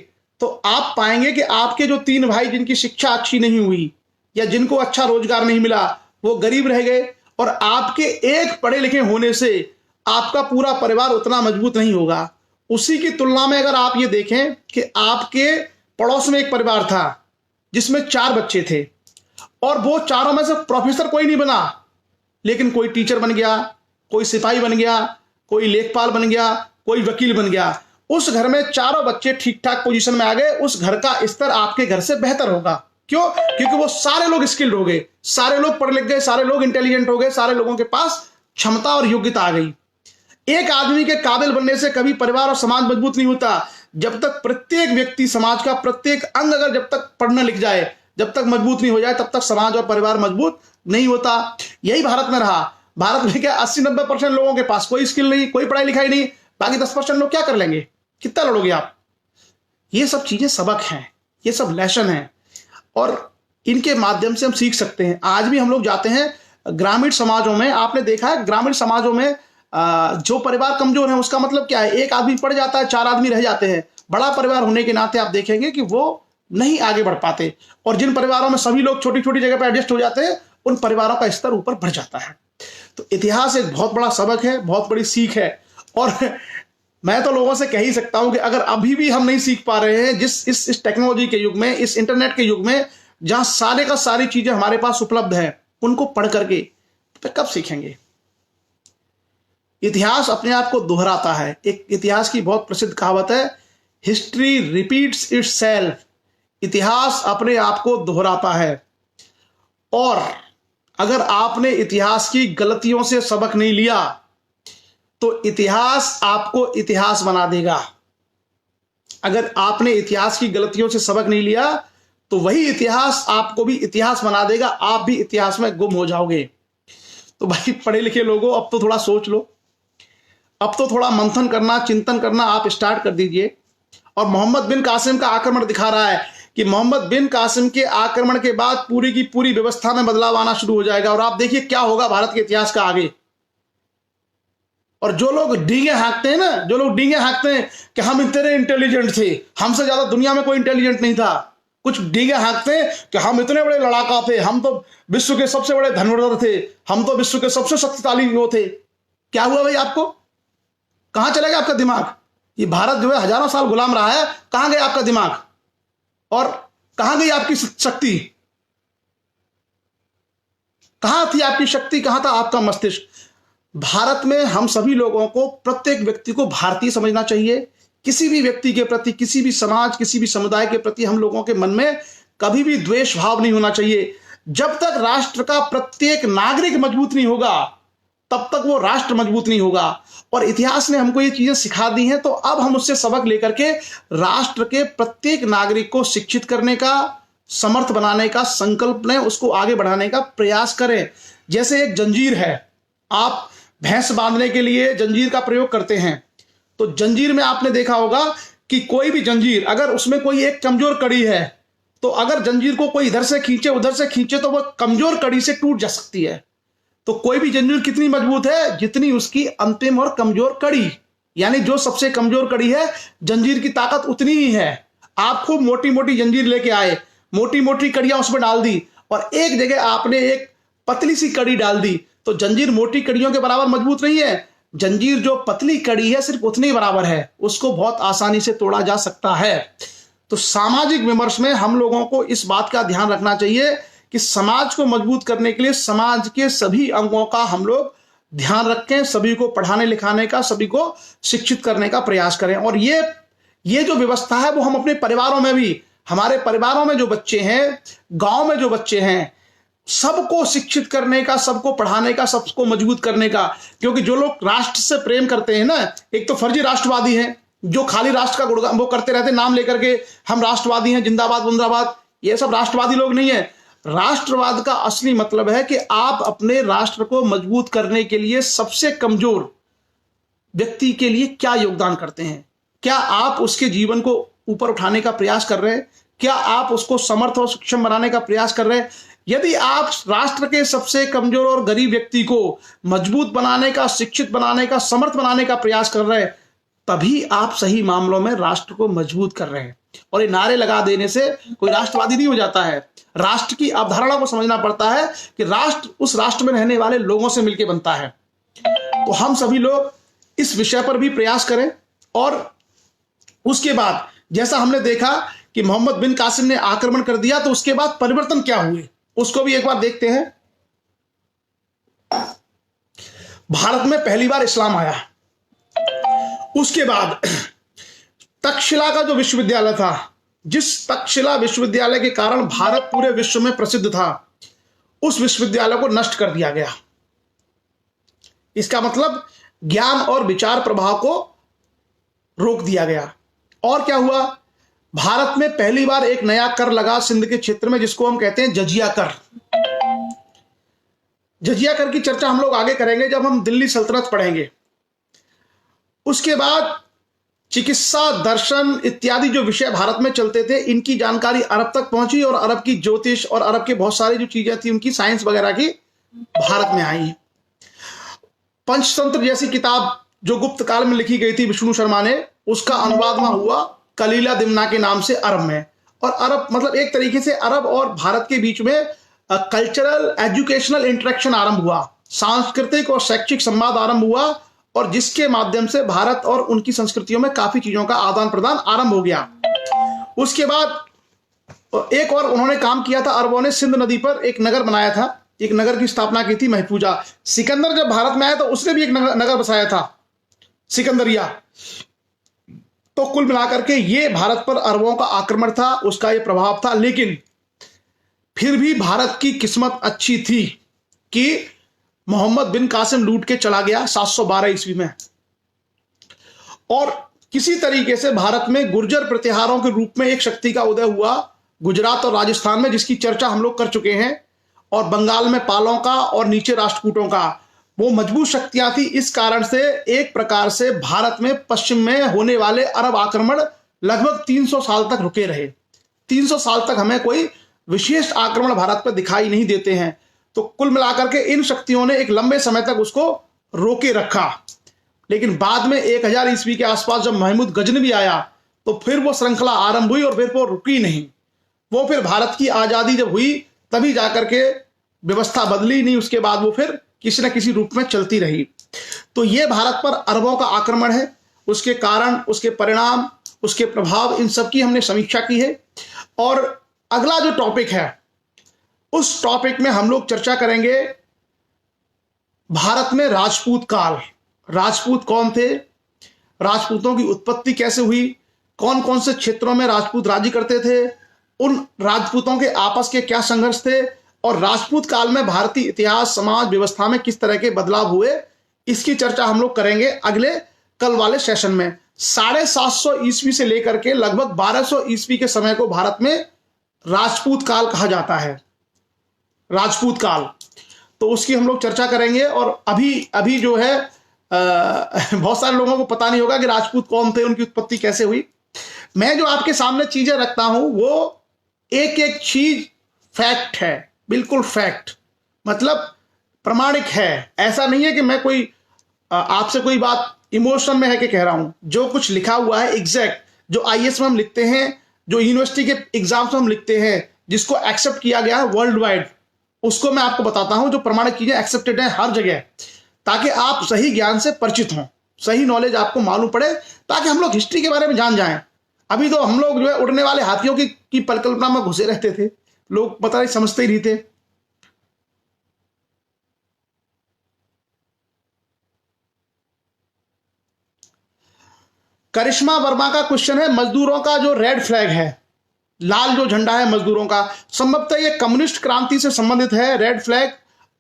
Speaker 1: तो आप पाएंगे कि आपके जो 3 भाई जिनकी शिक्षा अच्छी नहीं हुई या जिनको अच्छा रोजगार नहीं मिला, वो गरीब रह गए, और आपके एक पढ़े लिखे होने से आपका पूरा परिवार उतना मजबूत नहीं होगा। उसी की तुलना में अगर आप ये देखें कि आपके पड़ोस में एक परिवार था जिसमें 4 बच्चे थे, और वो चारों में से प्रोफेसर कोई नहीं बना, लेकिन कोई टीचर बन गया, कोई सिपाही बन गया, कोई लेखपाल बन गया, कोई वकील बन गया। उस घर में चारों बच्चे ठीक ठाक पोजीशन में आ गए, उस घर का स्तर आपके घर से बेहतर होगा। क्यों? क्योंकि वो सारे लोग स्किल्ड हो गए, सारे लोग पढ़ लिख गए, सारे लोग इंटेलिजेंट हो गए, सारे लोगों के पास क्षमता और योग्यता आ गई। एक आदमी के काबिल बनने से कभी परिवार और समाज मजबूत नहीं होता। जब तक प्रत्येक व्यक्ति, समाज का प्रत्येक अंग अगर जब तक पढ़ना लिख जाए, जब तक मजबूत नहीं हो जाए, तब तक समाज और परिवार मजबूत नहीं होता। यही भारत में रहा। भारत में क्या 80-90% लोगों के पास कोई स्किल नहीं, कोई पढ़ाई लिखाई नहीं, बाकी 10% लोग क्या कर लेंगे? कितना लड़ोगे आप? ये सब चीजें सबक हैं, ये सब लेसन हैं, और इनके माध्यम से हम सीख सकते हैं। आज भी हम लोग जाते हैं ग्रामीण समाजों में, आपने देखा है ग्रामीण समाजों में जो परिवार कमजोर है उसका मतलब क्या है? एक आदमी पढ़ जाता है, 4 आदमी रह जाते हैं। बड़ा परिवार होने के नाते आप देखेंगे कि वो नहीं आगे बढ़ पाते, और जिन परिवारों में सभी लोग छोटी छोटी जगह पर एडजस्ट हो जाते हैं, उन परिवारों का स्तर ऊपर बढ़ जाता है। तो इतिहास एक बहुत बड़ा सबक है, बहुत बड़ी सीख है। और मैं तो लोगों से कह ही सकता हूं कि अगर अभी भी हम नहीं सीख पा रहे हैं, जिस इस टेक्नोलॉजी के युग में, इस इंटरनेट के युग में, जहां सारे का सारी चीजें हमारे पास उपलब्ध है, उनको पढ़ करके तो कब सीखेंगे? इतिहास अपने आप को दोहराता है। एक इतिहास की बहुत प्रसिद्ध कहावत है, हिस्ट्री रिपीट्स इटसेल्फ। इतिहास अपने आप को दोहराता है, और अगर आपने इतिहास की गलतियों से सबक नहीं लिया तो इतिहास आपको इतिहास बना देगा। अगर आपने इतिहास की गलतियों से सबक नहीं लिया तो वही इतिहास आपको भी इतिहास बना देगा, आप भी इतिहास में गुम हो जाओगे। तो भाई पढ़े लिखे लोगों, अब तो थोड़ा सोच लो, अब तो थोड़ा मंथन करना, चिंतन करना आप स्टार्ट कर दीजिए। और मोहम्मद बिन कासिम का आक्रमण दिखा रहा है कि मोहम्मद बिन कासिम के आक्रमण के बाद पूरी की पूरी व्यवस्था में बदलाव आना शुरू हो जाएगा, और आप देखिए क्या होगा भारत के इतिहास का आगे। और जो लोग डींगे हाँकते हैं ना, जो लोग डींगे हाँकते हैं कि हम इतने इंटेलिजेंट थे, हमसे ज्यादा दुनिया में कोई इंटेलिजेंट नहीं था, कुछ डींगे हाँकते हैं कि हम इतने बड़े लड़ाका थे, हम तो विश्व के सबसे बड़े धनुर्धर थे, हम तो विश्व के सबसे शक्तिशाली वो थे। क्या हुआ भाई? आपको कहां चला गया आपका दिमाग? ये भारत जो है हजारों साल गुलाम रहा है, कहां गया आपका दिमाग? और कहां गई आपकी शक्ति? कहां थी आपकी शक्ति? कहां था आपका मस्तिष्क? भारत में हम सभी लोगों को, प्रत्येक व्यक्ति को भारतीय समझना चाहिए। किसी भी व्यक्ति के प्रति, किसी भी समाज, किसी भी समुदाय के प्रति हम लोगों के मन में कभी भी द्वेष भाव नहीं होना चाहिए। जब तक राष्ट्र का प्रत्येक नागरिक मजबूत नहीं होगा तब तक वो राष्ट्र मजबूत नहीं होगा। और इतिहास ने हमको ये चीजें सिखा दी हैं, तो अब हम उससे सबक लेकर के राष्ट्र के प्रत्येक नागरिक को शिक्षित करने का, समर्थ बनाने का संकल्प लें, उसको आगे बढ़ाने का प्रयास करें। जैसे एक जंजीर है, आप भैंस बांधने के लिए जंजीर का प्रयोग करते हैं, तो जंजीर में आपने देखा होगा कि कोई भी जंजीर, अगर उसमें कोई एक कमजोर कड़ी है, तो अगर जंजीर को कोई इधर से खींचे, उधर से खींचे, तो वह कमजोर कड़ी से टूट जा सकती है। तो कोई भी जंजीर कितनी मजबूत है? जितनी उसकी अंतिम और कमजोर कड़ी, यानी जो सबसे कमजोर कड़ी है, जंजीर की ताकत उतनी ही है। आप खूब मोटी मोटी जंजीर लेके आए, मोटी मोटी कड़ियां उसमें डाल दी, और एक जगह आपने एक पतली सी कड़ी डाल दी, तो जंजीर मोटी कड़ियों के बराबर मजबूत नहीं है। जंजीर जो पतली कड़ी है सिर्फ उतनी बराबर है, उसको बहुत आसानी से तोड़ा जा सकता है। तो सामाजिक विमर्श में हम लोगों को इस बात का ध्यान रखना चाहिए कि समाज को मजबूत करने के लिए समाज के सभी अंगों का हम लोग ध्यान रखें, सभी को पढ़ाने लिखाने का, सभी को शिक्षित करने का प्रयास करें। और ये जो व्यवस्था है वो हम अपने परिवारों में भी, हमारे परिवारों में जो बच्चे हैं, गांव में जो बच्चे हैं, सबको शिक्षित करने का, सबको पढ़ाने का, सबको मजबूत करने का। क्योंकि जो लोग राष्ट्र से प्रेम करते हैं ना, एक तो फर्जी राष्ट्रवादी हैं जो खाली राष्ट्र का गुणगान वो करते रहते, नाम लेकर के हम राष्ट्रवादी हैं, जिंदाबाद मुंदाबाद। ये सब राष्ट्रवादी लोग नहीं है। राष्ट्रवाद का असली मतलब है कि आप अपने राष्ट्र को मजबूत करने के लिए सबसे कमजोर व्यक्ति के लिए क्या योगदान करते हैं। क्या आप उसके जीवन को ऊपर उठाने का प्रयास कर रहे हैं? क्या आप उसको समर्थ और सक्षम बनाने का प्रयास कर रहे हैं? यदि आप राष्ट्र के सबसे कमजोर और गरीब व्यक्ति को मजबूत बनाने का, शिक्षित बनाने का, समर्थ बनाने का प्रयास कर रहे हैं, तभी आप सही मामलों में राष्ट्र को मजबूत कर रहे हैं। और ये नारे लगा देने से कोई राष्ट्रवादी नहीं हो जाता है। राष्ट्र की अवधारणा को समझना पड़ता है कि राष्ट्र उस राष्ट्र में रहने वाले लोगों से मिलकर बनता है। तो हम सभी लोग इस विषय पर भी प्रयास करें। और उसके बाद जैसा हमने देखा कि मोहम्मद बिन कासिम ने आक्रमण कर दिया, तो उसके बाद परिवर्तन क्या हुए उसको भी एक बार देखते हैं। भारत में पहली बार इस्लाम आया। उसके बाद तक्षशिला का जो विश्वविद्यालय था, जिस तक्षशिला विश्वविद्यालय के कारण भारत पूरे विश्व में प्रसिद्ध था, उस विश्वविद्यालय को नष्ट कर दिया गया। इसका मतलब ज्ञान और विचार प्रवाह को रोक दिया गया। और क्या हुआ? भारत में पहली बार एक नया कर लगा सिंध के क्षेत्र में, जिसको हम कहते हैं जजिया कर। जजिया कर की चर्चा हम लोग आगे करेंगे जब हम दिल्ली सल्तनत पढ़ेंगे। उसके बाद चिकित्सा, दर्शन इत्यादि जो विषय भारत में चलते थे, इनकी जानकारी अरब तक पहुंची, और अरब की ज्योतिष और अरब के बहुत सारी जो चीजें थी उनकी साइंस वगैरह की भारत में आई। पंचतंत्र जैसी किताब जो गुप्त काल में लिखी गई थी विष्णु शर्मा ने, उसका अनुवाद वहां हुआ कलीला दिमना के नाम से अरब में। और अरब मतलब एक तरीके से अरब और भारत के बीच में कल्चरल एजुकेशनल इंटरेक्शन आरंभ हुआ, सांस्कृतिक और शैक्षिक संवाद आरंभ हुआ, और जिसके माध्यम से भारत और उनकी संस्कृतियों में काफी चीजों का आदान प्रदान आरंभ हो गया। उसके बाद एक और उन्होंने काम किया था, अरबों ने सिंध नदी पर एक नगर बनाया था, एक नगर की स्थापना की थी, महफूजा। सिकंदर जब भारत में आया तो उसने भी एक नगर बसाया था, सिकंदरिया। तो कुल मिलाकर के ये भारत पर अरबों का आक्रमण था, उसका ये प्रभाव था। लेकिन फिर भी भारत की किस्मत अच्छी थी कि मोहम्मद बिन कासिम लूट के चला गया 712 ईस्वी में, और किसी तरीके से भारत में गुर्जर प्रतिहारों के रूप में एक शक्ति का उदय हुआ गुजरात और राजस्थान में, जिसकी चर्चा हम लोग कर चुके हैं। और बंगाल में पालों का और नीचे राष्ट्रकूटों का वो मजबूत शक्तियां थी। इस कारण से एक प्रकार से भारत में पश्चिम में होने वाले अरब आक्रमण लगभग 300 साल तक रुके रहे। 300 साल तक हमें कोई विशेष आक्रमण भारत पर दिखाई नहीं देते हैं। तो कुल मिलाकर के इन शक्तियों ने एक लंबे समय तक उसको रोके रखा। लेकिन बाद में 1000 ईस्वी के आसपास जब महमूद गजनवी आया, तो फिर वो श्रृंखला आरंभ हुई और फिर वो रुकी नहीं। वो फिर भारत की आजादी जब हुई तभी जाकर के व्यवस्था बदली नहीं, उसके बाद वो फिर किसी न किसी रूप में चलती रही। तो ये भारत पर अरबों का आक्रमण है, उसके कारण, उसके परिणाम, उसके प्रभाव, इन सब की हमने समीक्षा की है। और अगला जो टॉपिक है उस टॉपिक में हम लोग चर्चा करेंगे भारत में राजपूत काल। राजपूत कौन थे, राजपूतों की उत्पत्ति कैसे हुई, कौन कौन से क्षेत्रों में राजपूत राज्य करते थे, उन राजपूतों के आपस के क्या संघर्ष थे, और राजपूत काल में भारतीय इतिहास समाज व्यवस्था में किस तरह के बदलाव हुए, इसकी चर्चा हम लोग करेंगे अगले कल वाले सेशन में। 750 ईस्वी से लेकर के लगभग 1200 ईस्वी के समय को भारत में राजपूत काल कहा जाता है, राजपूत काल। तो उसकी हम लोग चर्चा करेंगे। और अभी जो है बहुत सारे लोगों को पता नहीं होगा कि राजपूत कौन थे, उनकी उत्पत्ति कैसे हुई। मैं जो आपके सामने चीजें रखता हूं वो एक एक चीज फैक्ट है, बिल्कुल फैक्ट, मतलब प्रमाणिक है। ऐसा नहीं है कि मैं कोई आपसे कोई बात इमोशन में है कि कह रहा हूं। जो कुछ लिखा हुआ है एग्जैक्ट, जो आईएएस में हम लिखते हैं, जो यूनिवर्सिटी के एग्जाम्स में हम लिखते हैं, जिसको एक्सेप्ट किया गया है वर्ल्ड वाइड, उसको मैं आपको बताता हूं। जो प्रमाणिक चीजें एक्सेप्टेड है हर जगह, ताकि आप सही ज्ञान से परिचित हों, सही नॉलेज आपको मालूम पड़े, ताकि हम लोग हिस्ट्री के बारे में जान जाएं। अभी तो हम लोग जो है उड़ने वाले हाथियों की परिकल्पना में घुसे रहते थे, लोग पता नहीं समझते ही नहीं थे। करिश्मा वर्मा का क्वेश्चन है, मजदूरों का जो रेड फ्लैग है, लाल जो झंडा है मजदूरों का, संभवतः ये कम्युनिस्ट क्रांति से संबंधित है रेड फ्लैग,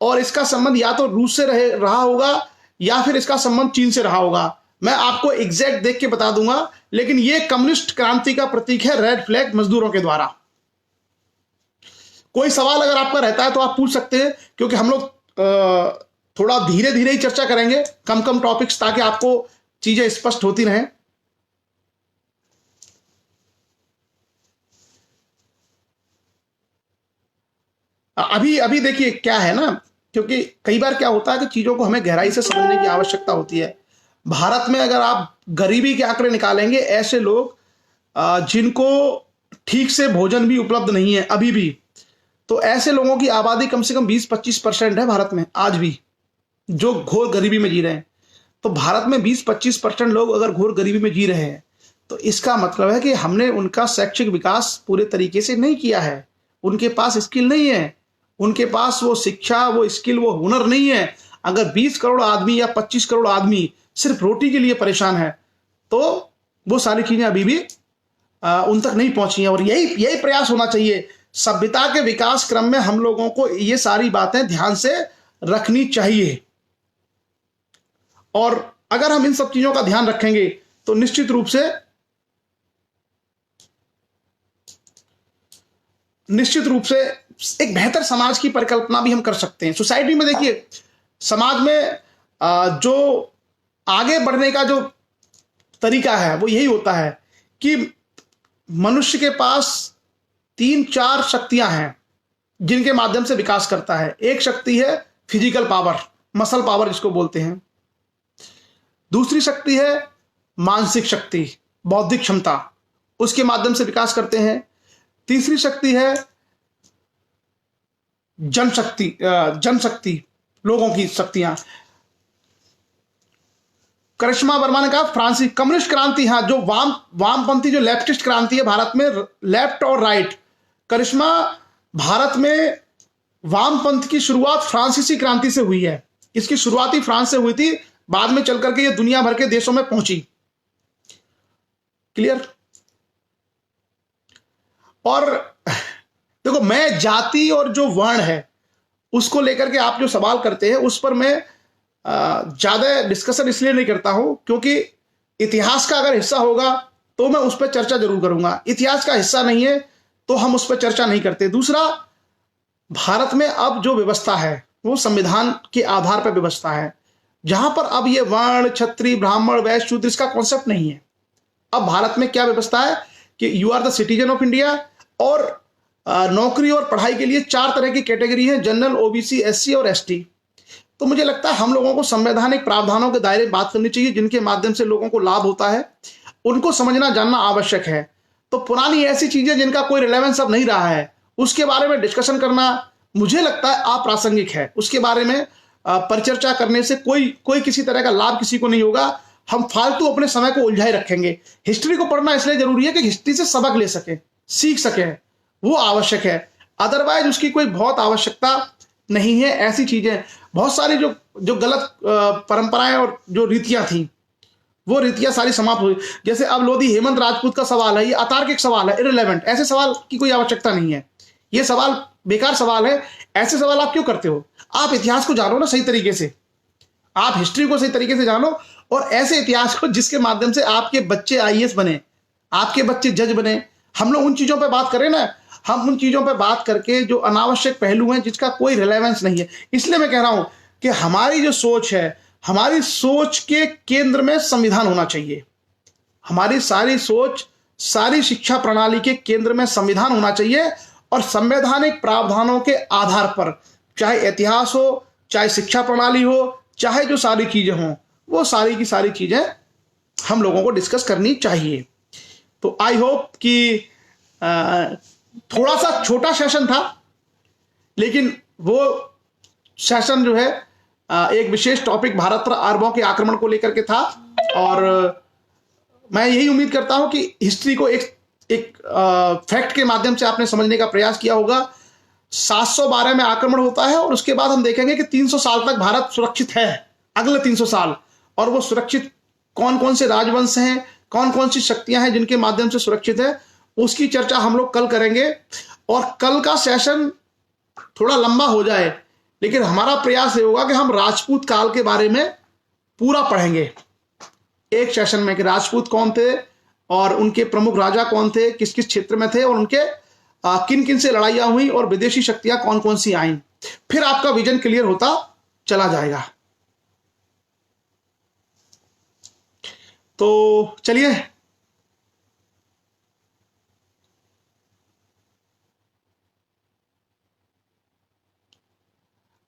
Speaker 1: और इसका संबंध या तो रूस से रहा होगा या फिर इसका संबंध चीन से रहा होगा। मैं आपको एग्जैक्ट देख के बता दूंगा, लेकिन ये कम्युनिस्ट क्रांति का प्रतीक है रेड फ्लैग मजदूरों के द्वारा। कोई सवाल अगर आपका रहता है तो आप पूछ सकते हैं, क्योंकि हम लोग थोड़ा धीरे धीरे ही चर्चा करेंगे, कम कम टॉपिक्स, ताकि आपको चीजें स्पष्ट होती रहें। अभी देखिए क्या है ना, क्योंकि कई बार क्या होता है कि चीजों को हमें गहराई से समझने की आवश्यकता होती है। भारत में अगर आप गरीबी के आंकड़े निकालेंगे, ऐसे लोग जिनको ठीक से भोजन भी उपलब्ध नहीं है अभी भी, तो ऐसे लोगों की आबादी कम से कम 20-25% है भारत में आज भी, जो घोर गरीबी में जी रहे हैं। तो भारत में 20-25% लोग अगर घोर गरीबी में जी रहे हैं, तो इसका मतलब है कि हमने उनका शैक्षिक विकास पूरे तरीके से नहीं किया है। उनके पास स्किल नहीं है, उनके पास वो शिक्षा, वो स्किल, वो हुनर नहीं है। अगर 20 करोड़ आदमी या 25 करोड़ आदमी सिर्फ रोटी के लिए परेशान है, तो वो सारी चीजें अभी भी उन तक नहीं पहुंची हैं। और यही प्रयास होना चाहिए। सभ्यता के विकास क्रम में हम लोगों को ये सारी बातें ध्यान से रखनी चाहिए, और अगर हम इन सब चीजों का ध्यान रखेंगे तो निश्चित रूप से एक बेहतर समाज की परिकल्पना भी हम कर सकते हैं। सोसाइटी में देखिए, समाज में जो आगे बढ़ने का जो तरीका है वो यही होता है कि मनुष्य के पास 3-4 शक्तियां हैं जिनके माध्यम से विकास करता है। एक शक्ति है फिजिकल पावर, मसल पावर जिसको बोलते हैं। दूसरी शक्ति है मानसिक शक्ति, बौद्धिक क्षमता, उसके माध्यम से विकास करते हैं। तीसरी शक्ति है जनशक्ति, लोगों की शक्तियां। करिश्मा वर्मा ने कहा फ्रांसीसी कम्युनिस्ट क्रांति, हाँ, जो वामपंथी जो लेफ्टिस्ट क्रांति है भारत में, लेफ्ट और राइट। करिश्मा, भारत में वामपंथ की शुरुआत फ्रांसीसी क्रांति से हुई है। इसकी शुरुआती फ्रांस से हुई थी, बाद में चल करके ये दुनिया भर के देशों में पहुंची। क्लियर? और देखो, मैं जाति और जो वर्ण है उसको लेकर के आप जो सवाल करते हैं, उस पर मैं ज्यादा डिस्कशन इसलिए नहीं करता हूं क्योंकि इतिहास का अगर हिस्सा होगा तो मैं उस पर चर्चा जरूर करूंगा। इतिहास का हिस्सा नहीं है तो हम उस पर चर्चा नहीं करते। दूसरा, भारत में अब जो व्यवस्था है वो संविधान के आधार पर व्यवस्था है, जहां पर अब ये वर्ण, क्षत्रिय, ब्राह्मण, वैश्य, शूद्र, इसका कॉन्सेप्ट नहीं है। अब भारत में क्या व्यवस्था है कि you are the citizen of India, और नौकरी और पढ़ाई के लिए 4 तरह की कैटेगरी है, जनरल, ओबीसी, एससी और एसटी। तो मुझे लगता है हम लोगों को संवैधानिक प्रावधानों के दायरे बात करनी चाहिए, जिनके माध्यम से लोगों को लाभ होता है, उनको समझना जानना आवश्यक है। तो पुरानी ऐसी चीजें जिनका कोई रिलेवेंस अब नहीं रहा है, उसके बारे में डिस्कशन करना मुझे लगता है अप्रासंगिक है। उसके बारे में परिचर्चा करने से कोई किसी तरह का लाभ किसी को नहीं होगा। हम फालतू अपने समय को उलझाए रखेंगे। हिस्ट्री को पढ़ना इसलिए जरूरी है कि हिस्ट्री से सबक ले सके, सीख सके, वो आवश्यक है, अदरवाइज उसकी कोई बहुत आवश्यकता नहीं है। ऐसी चीजें बहुत सारी जो जो गलत परंपराएं और जो रीतियां थी, वो रीतियां सारी समाप्त हुई। जैसे अब लोधी हेमंत राजपूत का सवाल है, ये अतार्किक सवाल है, इररिलेवेंट, ऐसे सवाल की कोई आवश्यकता नहीं है। ये सवाल बेकार सवाल है। ऐसे सवाल आप क्यों करते हो? आप इतिहास को जानो ना सही तरीके से, आप हिस्ट्री को सही तरीके से जानो, और ऐसे इतिहास को जिसके माध्यम से आपके बच्चे आईएएस बने, आपके बच्चे जज बने। हम लोग उन चीजों पर बात करें ना, हम उन चीजों पर बात करके जो अनावश्यक पहलू हैं जिसका कोई रिलेवेंस नहीं है। इसलिए मैं कह रहा हूं कि हमारी जो सोच है, हमारी सोच के केंद्र में संविधान होना चाहिए। हमारी सारी सोच, सारी शिक्षा प्रणाली के केंद्र में संविधान होना चाहिए, और संवैधानिक प्रावधानों के आधार पर, चाहे इतिहास हो, चाहे शिक्षा प्रणाली हो, चाहे जो सारी चीजें हों, वो सारी की सारी चीजें हम लोगों को डिस्कस करनी चाहिए। तो आई होप कि थोड़ा सा छोटा सेशन था, लेकिन वो सेशन जो है एक विशेष टॉपिक भारत पर अरबों के आक्रमण को लेकर के था। और मैं यही उम्मीद करता हूं कि हिस्ट्री को एक फैक्ट के माध्यम से आपने समझने का प्रयास किया होगा। 712 में आक्रमण होता है, और उसके बाद हम देखेंगे कि 300 साल तक भारत सुरक्षित है, अगले 300 साल। और वो सुरक्षित कौन कौन से राजवंश हैं, कौन कौन सी शक्तियां हैं जिनके माध्यम से सुरक्षित है, उसकी चर्चा हम लोग कल करेंगे। और कल का सेशन थोड़ा लंबा हो जाए, लेकिन हमारा प्रयास ये होगा कि हम राजपूत काल के बारे में पूरा पढ़ेंगे एक सेशन में, कि राजपूत कौन थे और उनके प्रमुख राजा कौन थे, किस किस क्षेत्र में थे, और उनके किन किन से लड़ाइयां हुई, और विदेशी शक्तियां कौन कौन सी आईं। फिर आपका विजन क्लियर होता चला जाएगा। तो चलिए,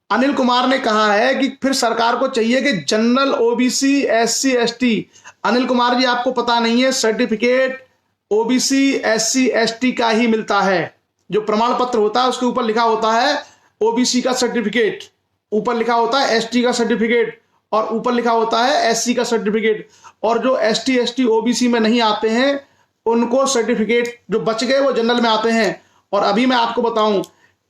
Speaker 1: अनिल कुमार ने कहा है कि फिर सरकार को चाहिए कि general, OBC, SC, ST. Anil Kumar ji, आपको पता नहीं है, सर्टिफिकेट ओबीसी, एससी, एसटी का ही मिलता है। जो प्रमाण पत्र होता है उसके ऊपर लिखा होता है ओबीसी का सर्टिफिकेट, ऊपर लिखा होता है एसटी का सर्टिफिकेट, और ऊपर लिखा होता है एससी का सर्टिफिकेट। और जो एसटी, एसटी, ओबीसी में नहीं आते हैं, उनको सर्टिफिकेट जो बच गए वो जनरल में आते हैं। और अभी मैं आपको बताऊं,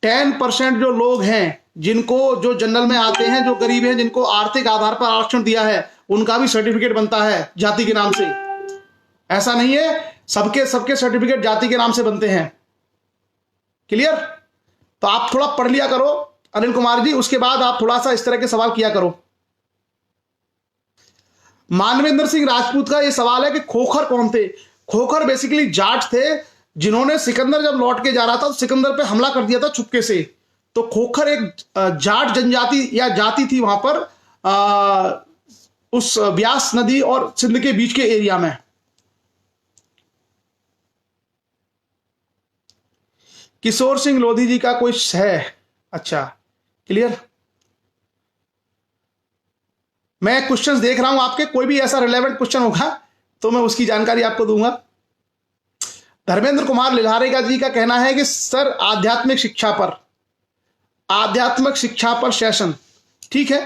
Speaker 1: 10% जो लोग हैं जिनको, जो जनरल में आते हैं, जो गरीब हैं, जिनको आर्थिक आधार पर आरक्षण दिया है, उनका भी सर्टिफिकेट बनता है जाति के नाम से। ऐसा नहीं है सबके सबके सर्टिफिकेट जाति के नाम से बनते हैं। क्लियर? तो आप थोड़ा पढ़ लिया करो अनिल कुमार जी, उसके बाद आप थोड़ा सा इस तरह के सवाल किया करो। मानवेंद्र सिंह राजपूत का यह सवाल है कि खोखर कौन थे? खोखर बेसिकली जाट थे, जिन्होंने सिकंदर जब लौट के जा रहा था तो सिकंदर पे हमला कर दिया था चुपके से। तो खोखर एक जाट जनजाति या जाति थी वहां पर, उस ब्यास नदी और सिंध के बीच के एरिया में। किशोर सिंह लोधी जी का कोई है? अच्छा, क्लियर। मैं क्वेश्चंस देख रहा हूं आपके, कोई भी ऐसा रिलेवेंट क्वेश्चन होगा तो मैं उसकी जानकारी आपको दूंगा। धर्मेंद्र कुमार लिल्हारेगा जी का कहना है कि सर आध्यात्मिक शिक्षा पर, आध्यात्मिक शिक्षा पर सेशन, ठीक है,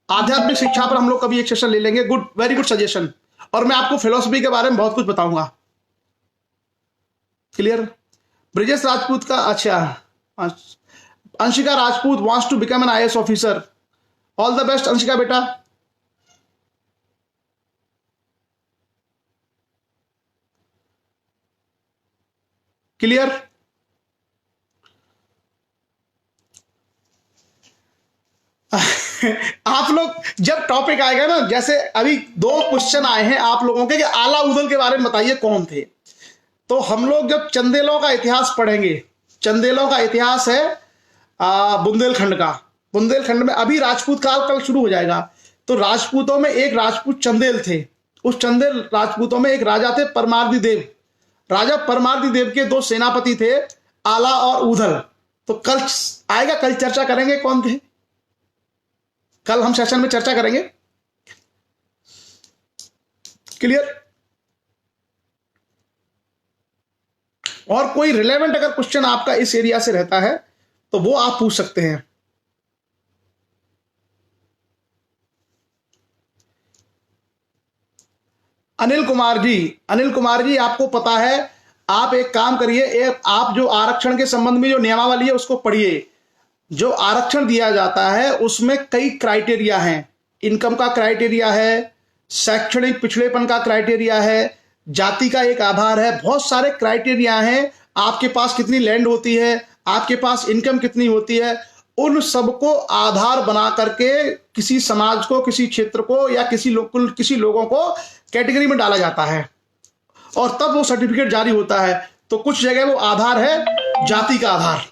Speaker 1: आध्यात्मिक शिक्षा पर हम लोग कभी एक सेशन ले लेंगे। Good, very good suggestion. और मैं आपको फिलोसफी के बारे में बहुत कुछ बताऊंगा। क्लियर? ब्रिजेश राजपूत का, अच्छा, Anshika Rajput wants to become an IAS officer. All the best Anshika बेटा। क्लियर? आप लोग जब टॉपिक आएगा ना, जैसे अभी 2 क्वेश्चन आए हैं आप लोगों के कि आला उदल के बारे में बताइए कौन थे, तो हम लोग जब चंदेलों का इतिहास पढ़ेंगे, चंदेलों का इतिहास है बुंदेलखंड का। बुंदेलखंड में अभी राजपूत काल कल शुरू हो जाएगा। तो राजपूतों में एक राजपूत चंदेल थे। उस चंदेल राजपूतों में एक राजा थे परमार्दी देव। राजा परमार्दी देव के 2 सेनापति थे, आला और ऊधल। तो कल आएगा, कल चर्चा करेंगे कौन थे, कल हम सेशन में चर्चा करेंगे। क्लियर? और कोई रिलेवेंट अगर क्वेश्चन आपका इस एरिया से रहता है तो वो आप पूछ सकते हैं। अनिल कुमार जी, अनिल कुमार जी, आपको पता है आप एक काम करिए, आप जो आरक्षण के संबंध में जो नियमावली है उसको पढ़िए। जो आरक्षण दिया जाता है उसमें कई क्राइटेरिया हैं। इनकम का क्राइटेरिया है, शैक्षणिक पिछड़ेपन का क्राइटेरिया है, जाति का एक आधार है, बहुत सारे क्राइटेरिया हैं। आपके पास कितनी लैंड होती है, आपके पास इनकम कितनी होती है, उन सबको आधार बना करके किसी समाज को, किसी क्षेत्र को या किसी लोगों को कैटेगरी में डाला जाता है और तब वो सर्टिफिकेट जारी होता है। तो कुछ जगह वो आधार है जाति का आधार।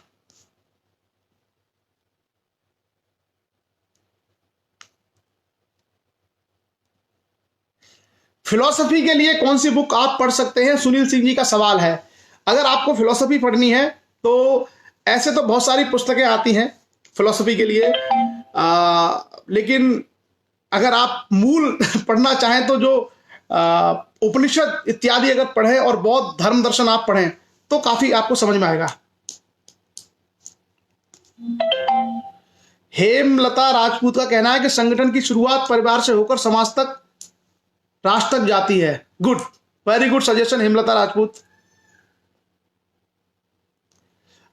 Speaker 1: फिलॉसफी के लिए कौन सी बुक आप पढ़ सकते हैं, सुनील सिंह जी का सवाल है। अगर आपको फिलॉसफी पढ़नी है तो ऐसे तो बहुत सारी पुस्तकें आती हैं फिलॉसफी के लिए, लेकिन अगर आप मूल पढ़ना चाहें तो जो उपनिषद इत्यादि अगर पढ़ें और बौद्ध धर्म दर्शन आप पढ़ें तो काफी आपको समझ में आएगा। हेमलता राजपूत का कहना है कि संगठन की शुरुआत परिवार से होकर समाज तक, राष्ट्र तक जाती है। Good, very good suggestion Hemlata Rajput.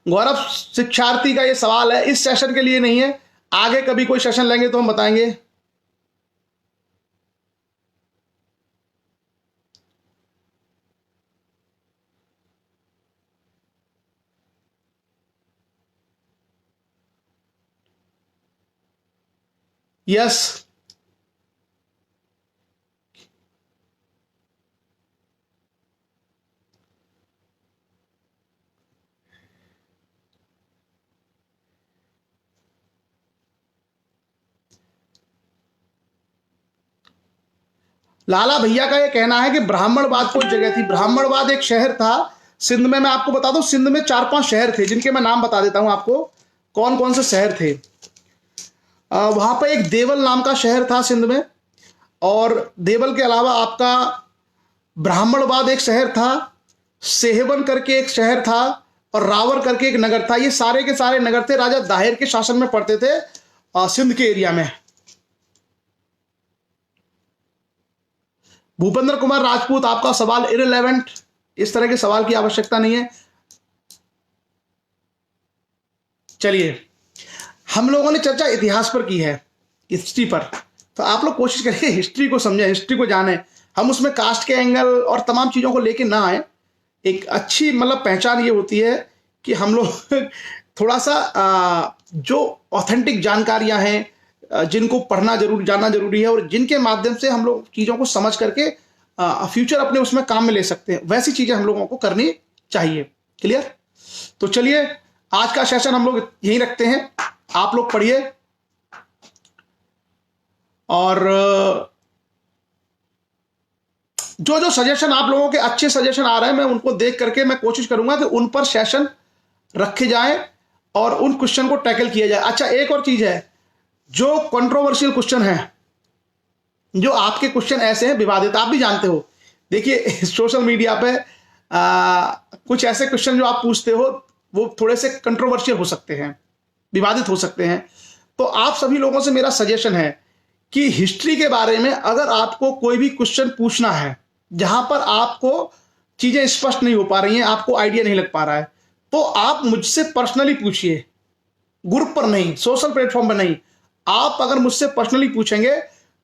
Speaker 1: Gaurav Shiksharthi का ये सवाल है, इस सेशन के लिए नहीं है, आगे कभी कोई सेशन लेंगे तो हम बताएंगे। यस, लाला भैया का ये कहना है कि ब्राह्मणवाद कोई जगह थी। ब्राह्मणवाद एक शहर था सिंध में। मैं आपको बता दूं, सिंध में 4-5 शहर थे जिनके मैं नाम बता देता हूं आपको कौन कौन से शहर थे। वहां पर एक देवल नाम का शहर था सिंध में, और देवल के अलावा आपका ब्राह्मणवाद एक शहर था, सेहवन करके एक शहर था, और रावर करके एक नगर था। ये सारे के सारे नगर थे, राजा दाहिर के शासन में पड़ते थे सिंध के एरिया में। भूपेंद्र कुमार राजपूत, आपका सवाल इररिलेवेंट, इस तरह के सवाल की आवश्यकता नहीं है। चलिए, हम लोगों ने चर्चा इतिहास पर की है, हिस्ट्री पर, तो आप लोग कोशिश करिए हिस्ट्री को समझें, हिस्ट्री को जानें। हम उसमें कास्ट के एंगल और तमाम चीज़ों को लेके ना आए। एक अच्छी मतलब पहचान ये होती है कि हम लोग थोड़ा सा जो ऑथेंटिक जानकारियां हैं जिनको पढ़ना जरूरी, जानना जरूरी है, और जिनके माध्यम से हम लोग चीज़ों को समझ करके फ्यूचर अपने उसमें काम में ले सकते हैं, वैसी चीज़ें हम लोगों को करनी चाहिए। क्लियर? तो चलिए, आज का सेशन हम लोग यहीं रखते हैं। आप लोग पढ़िए, और जो जो सजेशन आप लोगों के अच्छे सजेशन आ रहे हैं, मैं उनको देख करके मैं कोशिश करूंगा कि उन पर सेशन रखे जाएं और उन क्वेश्चन को टैकल किया जाए। अच्छा, एक और चीज है, जो कंट्रोवर्शियल क्वेश्चन है, जो आपके क्वेश्चन ऐसे हैं विवादित, आप भी जानते हो। देखिए, सोशल मीडिया पे कुछ ऐसे क्वेश्चन जो आप पूछते हो वो थोड़े से कंट्रोवर्शियल हो सकते हैं, विवादित हो सकते हैं। तो आप सभी लोगों से मेरा सजेशन है कि हिस्ट्री के बारे में अगर आपको कोई भी क्वेश्चन पूछना है जहां पर आपको चीजें स्पष्ट नहीं हो पा रही हैं, आपको आइडिया नहीं लग पा रहा है, तो आप मुझसे पर्सनली पूछिए, ग्रुप पर नहीं, सोशल प्लेटफॉर्म पर नहीं। आप अगर मुझसे पर्सनली पूछेंगे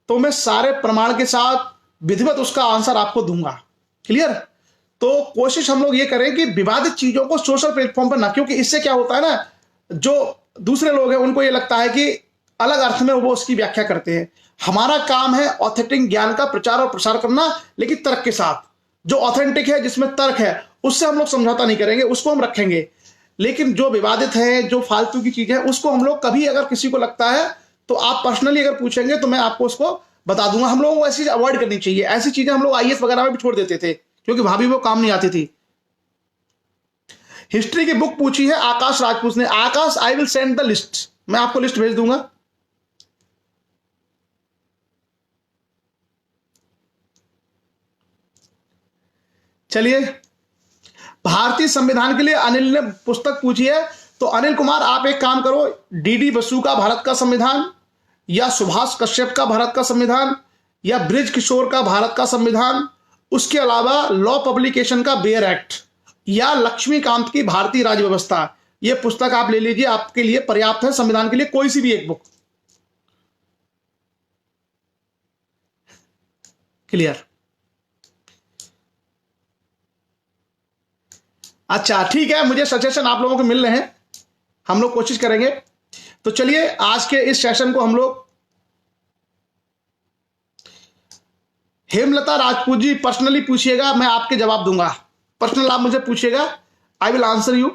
Speaker 1: तो मैं सारे प्रमाण के साथ विधिवत उसका आंसर आपको दूंगा। क्लियर? तो कोशिश हम लोग ये करें कि विवादित चीजों को सोशल प्लेटफॉर्म पर ना, क्योंकि इससे क्या होता है ना, जो दूसरे लोग हैं उनको ये लगता है कि अलग अर्थ में वो उसकी व्याख्या करते हैं। हमारा काम है ऑथेंटिक ज्ञान का प्रचार और प्रसार करना, लेकिन तर्क के साथ। जो ऑथेंटिक है, जिसमें तर्क है, उससे हम लोग समझौता नहीं करेंगे, उसको हम रखेंगे। लेकिन जो विवादित है, जो फालतू की चीजें हैं, उसको हम लोग कभी अगर किसी को लगता है तो आप पर्सनली अगर पूछेंगे तो मैं आपको उसको बता दूंगा। हम लोगों को ऐसी चीज अवॉइड करनी चाहिए। ऐसी चीजें हम लोग आईएएस वगैरह में भी छोड़ देते थे क्योंकि वहां भी वो काम नहीं आती थी। हिस्ट्री की बुक पूछी है आकाश राजपूत ने। Akash, I will send the list, मैं आपको लिस्ट भेज दूंगा। चलिए, भारतीय संविधान के लिए अनिल ने पुस्तक पूछी है, तो अनिल कुमार आप एक काम करो, डीडी बसु का भारत का संविधान, या सुभाष कश्यप का भारत का संविधान, या ब्रिज किशोर का भारत का संविधान, उसके अलावा लॉ पब्लिकेशन का बेयर एक्ट, या लक्ष्मीकांत की भारतीय राज्य व्यवस्था। ये पुस्तक आप ले लीजिए, आपके लिए पर्याप्त है संविधान के लिए, कोई सी भी एक बुक। क्लियर? अच्छा ठीक है, मुझे सजेशन आप लोगों को मिल रहे हैं, हम लोग कोशिश करेंगे। तो चलिए आज के इस सेशन को हम लोग, हेमलता राजपूत जी पर्सनली पूछिएगा, मैं आपके जवाब दूंगा। पर्सनल आप मुझे पूछिएगा, आई विल आंसर यू।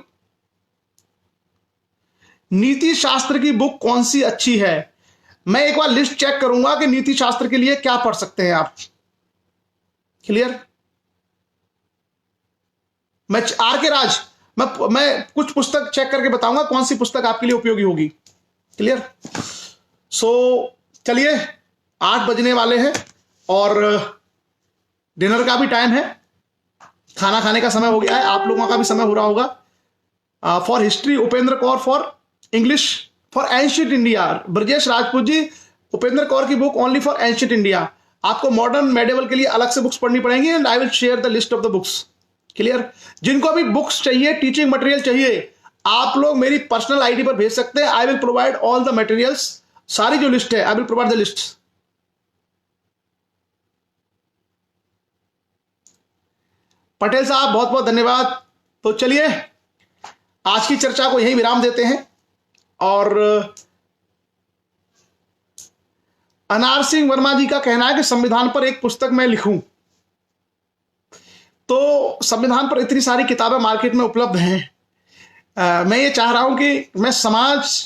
Speaker 1: नीति शास्त्र की बुक कौन सी अच्छी है? मैं एक बार लिस्ट चेक करूंगा कि नीति शास्त्र के लिए क्या पढ़ सकते हैं आप। क्लियर? मैं आर के राज, मैं कुछ पुस्तक चेक करके बताऊंगा कौन सी पुस्तक आपके लिए उपयोगी होगी। क्लियर? सो चलिए 8 बजने वाले हैं और डिनर का भी टाइम है, खाना खाने का समय हो गया है, आप लोगों का भी समय हो रहा होगा। For history Upendra Kaur, for English for ancient India Brajesh Rajput ji, Upendra Kaur की book only for ancient India. आपको मॉडर्न मेडिवल के लिए अलग से बुक्स पढ़नी पड़ेंगी and I will share the list of the books. Clear? जिनको भी बुक्स चाहिए, टीचिंग मटेरियल चाहिए, आप लोग मेरी पर्सनल आईडी पर भेज सकते हैं। I will provide all the materials, सारी जो लिस्ट है I will provide the list. Patel साहब बहुत बहुत धन्यवाद। तो चलिए आज की चर्चा को यहीं विराम देते हैं और अनार सिंह वर्मा जी का कहना है कि संविधान पर एक पुस्तक मैं लिखूं। तो संविधान पर इतनी सारी किताबें मार्केट में उपलब्ध हैं, मैं ये चाह रहा हूं कि मैं समाज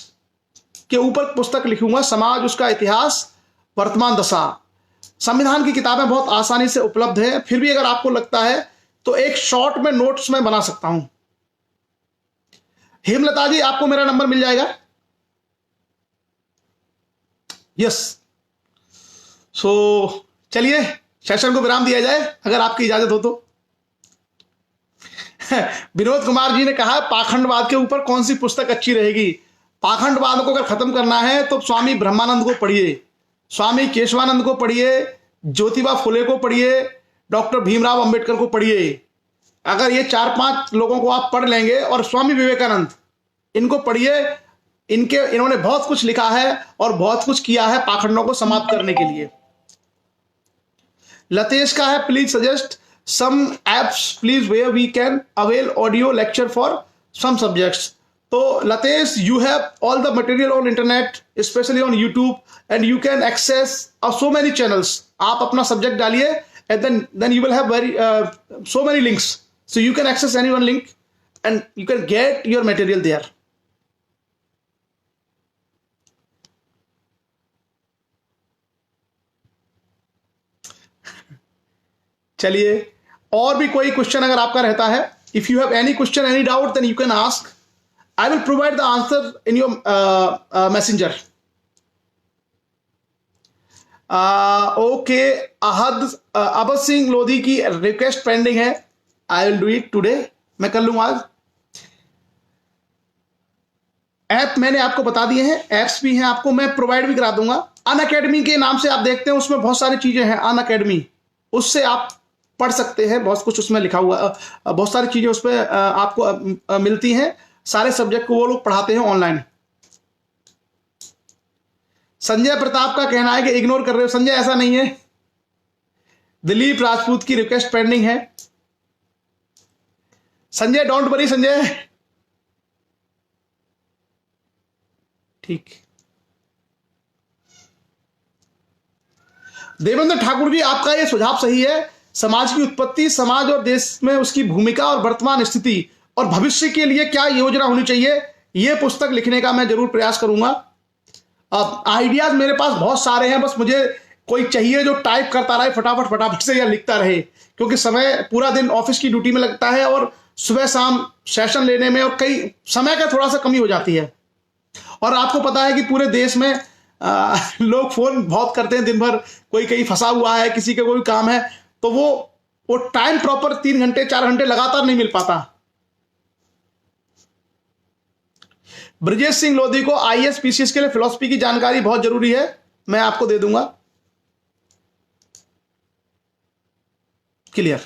Speaker 1: के ऊपर पुस्तक लिखूंगा, समाज, उसका इतिहास, वर्तमान दशा। संविधान की किताबें बहुत आसानी से उपलब्ध है, फिर भी अगर आपको लगता है तो एक शॉर्ट में नोट्स में बना सकता हूं। हेमलता जी आपको मेरा नंबर मिल जाएगा? यस। सो चलिए सेशन को विराम दिया जाए अगर आपकी इजाजत हो तो। विनोद कुमार जी ने कहा पाखंडवाद के ऊपर कौन सी पुस्तक अच्छी रहेगी? पाखंडवाद को अगर खत्म करना है तो स्वामी ब्रह्मानंद को पढ़िए, स्वामी केशवानंद को पढ़िए, ज्योतिबा फुले को पढ़िए, डॉक्टर भीमराव अंबेडकर को पढ़िए। अगर ये 4-5 लोगों को आप पढ़ लेंगे, और स्वामी विवेकानंद, इनको पढ़िए, इन्होंने बहुत कुछ लिखा है और बहुत कुछ किया है पाखंडों को समाप्त करने के लिए। लतेश का है please suggest some apps please where we can avail audio lecture for some subjects. तो Latesh, you have all the material on internet, specially on YouTube, and you can access so many channels. आप अपना subject डालिए and then you will have so many links, so you can access any one link and you can get your material there. चलिए और भी कोई question अगर आपका रहता है, if you have any question, any doubt, then you can ask. I will provide the answer in your messenger. Okay Abad Singh Lodhi की request pending है, I will do it today, मैं कर लूंगा आज। ऐप मैंने आपको बता दिए हैं, ऐप्स भी हैं, आपको मैं प्रोवाइड भी करा दूंगा। अन अकेडमी के नाम से आप देखते हैं, उसमें बहुत सारी चीजें हैं। अन अकेडमी, उससे आप पढ़ सकते हैं, बहुत कुछ उसमें लिखा हुआ, बहुत सारी चीजें उस पर आपको मिलती हैं। सारे सब्जेक्ट को वो लोग पढ़ाते हैं ऑनलाइन। संजय प्रताप का कहना है कि इग्नोर कर रहे हो। संजय ऐसा नहीं है, दिलीप राजपूत की रिक्वेस्ट पेंडिंग है। संजय डोंट वरी संजय, ठीक। देवेंद्र ठाकुर जी, आपका यह सुझाव सही है। समाज की उत्पत्ति, समाज और देश में उसकी भूमिका और वर्तमान स्थिति और भविष्य के लिए क्या योजना होनी चाहिए, यह पुस्तक लिखने का मैं जरूर प्रयास करूंगा। अब आइडियाज मेरे पास बहुत सारे हैं, बस मुझे कोई चाहिए जो टाइप करता रहे फटाफट फटाफट से या लिखता रहे, क्योंकि समय पूरा दिन ऑफिस की ड्यूटी में लगता है और सुबह शाम सेशन लेने में और कई समय का थोड़ा सा कमी हो जाती है। और आपको पता है कि पूरे देश में लोग फोन बहुत करते हैं दिन भर, कोई कहीं फंसा हुआ है, किसी का कोई काम है, तो वो टाइम प्रॉपर 3 घंटे 4 घंटे लगातार नहीं मिल पाता। ब्रजेश सिंह लोधी को आईएएस पीसीएस के लिए फिलॉसफी की जानकारी बहुत जरूरी है, मैं आपको दे दूंगा। क्लियर?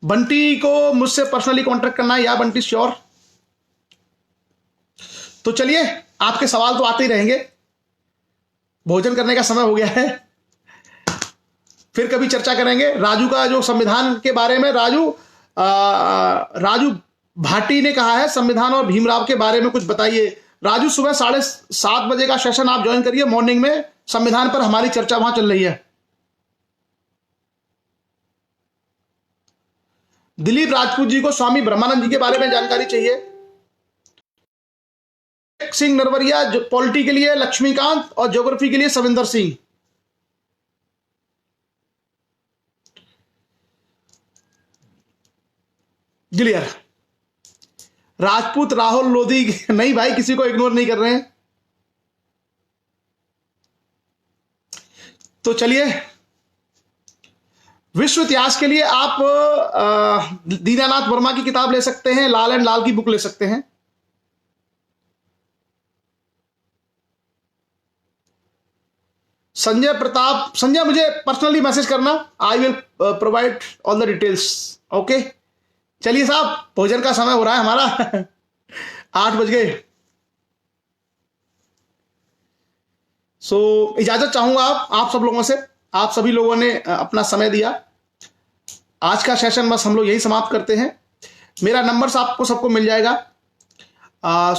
Speaker 1: बंटी को मुझसे पर्सनली कांटेक्ट करना है, या बंटी श्योर। तो चलिए, आपके सवाल तो आते ही रहेंगे, भोजन करने का समय हो गया है, फिर कभी चर्चा करेंगे। राजू का जो संविधान के बारे में, राजू भाटी ने कहा है संविधान और भीमराव के बारे में कुछ बताइए। राजू, सुबह 7:30 बजे का सेशन आप ज्वाइन करिए, मॉर्निंग में संविधान पर हमारी चर्चा वहां चल रही है। दिलीप राजपूत जी को स्वामी ब्रह्मानंद जी के बारे में जानकारी चाहिए। सिंह नरवरिया पॉलिटी के लिए लक्ष्मीकांत और ज्योग्राफी के लिए सविंदर सिंह। क्लियर। राजपूत राहुल लोधी नहीं भाई, किसी को इग्नोर नहीं कर रहे हैं। तो चलिए, विश्व इतिहास के लिए आप दीनानाथ वर्मा की किताब ले सकते हैं, लाल एंड लाल की बुक ले सकते हैं। संजय प्रताप, संजय मुझे पर्सनली मैसेज करना, I will provide all the details. Okay, चलिए साहब, भोजन का समय हो रहा है हमारा 8 बज गए। सो इजाजत चाहूंगा आप सब लोगों से। आप सभी लोगों ने अपना समय दिया। आज का सेशन बस हम लोग यही समाप्त करते हैं। मेरा नंबर आपको सबको मिल जाएगा।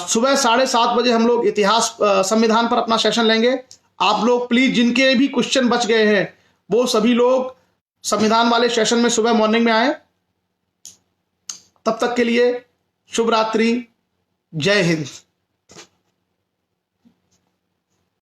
Speaker 1: सुबह 7:30 बजे हम लोग इतिहास संविधान पर अपना सेशन लेंगे। आप लोग प्लीज, जिनके भी क्वेश्चन बच गए हैं, वो सभी लोग संविधान वाले सेशन में सुबह मॉर्निंग में आए। तब तक के लिए शुभ रात्रि, जय हिंद।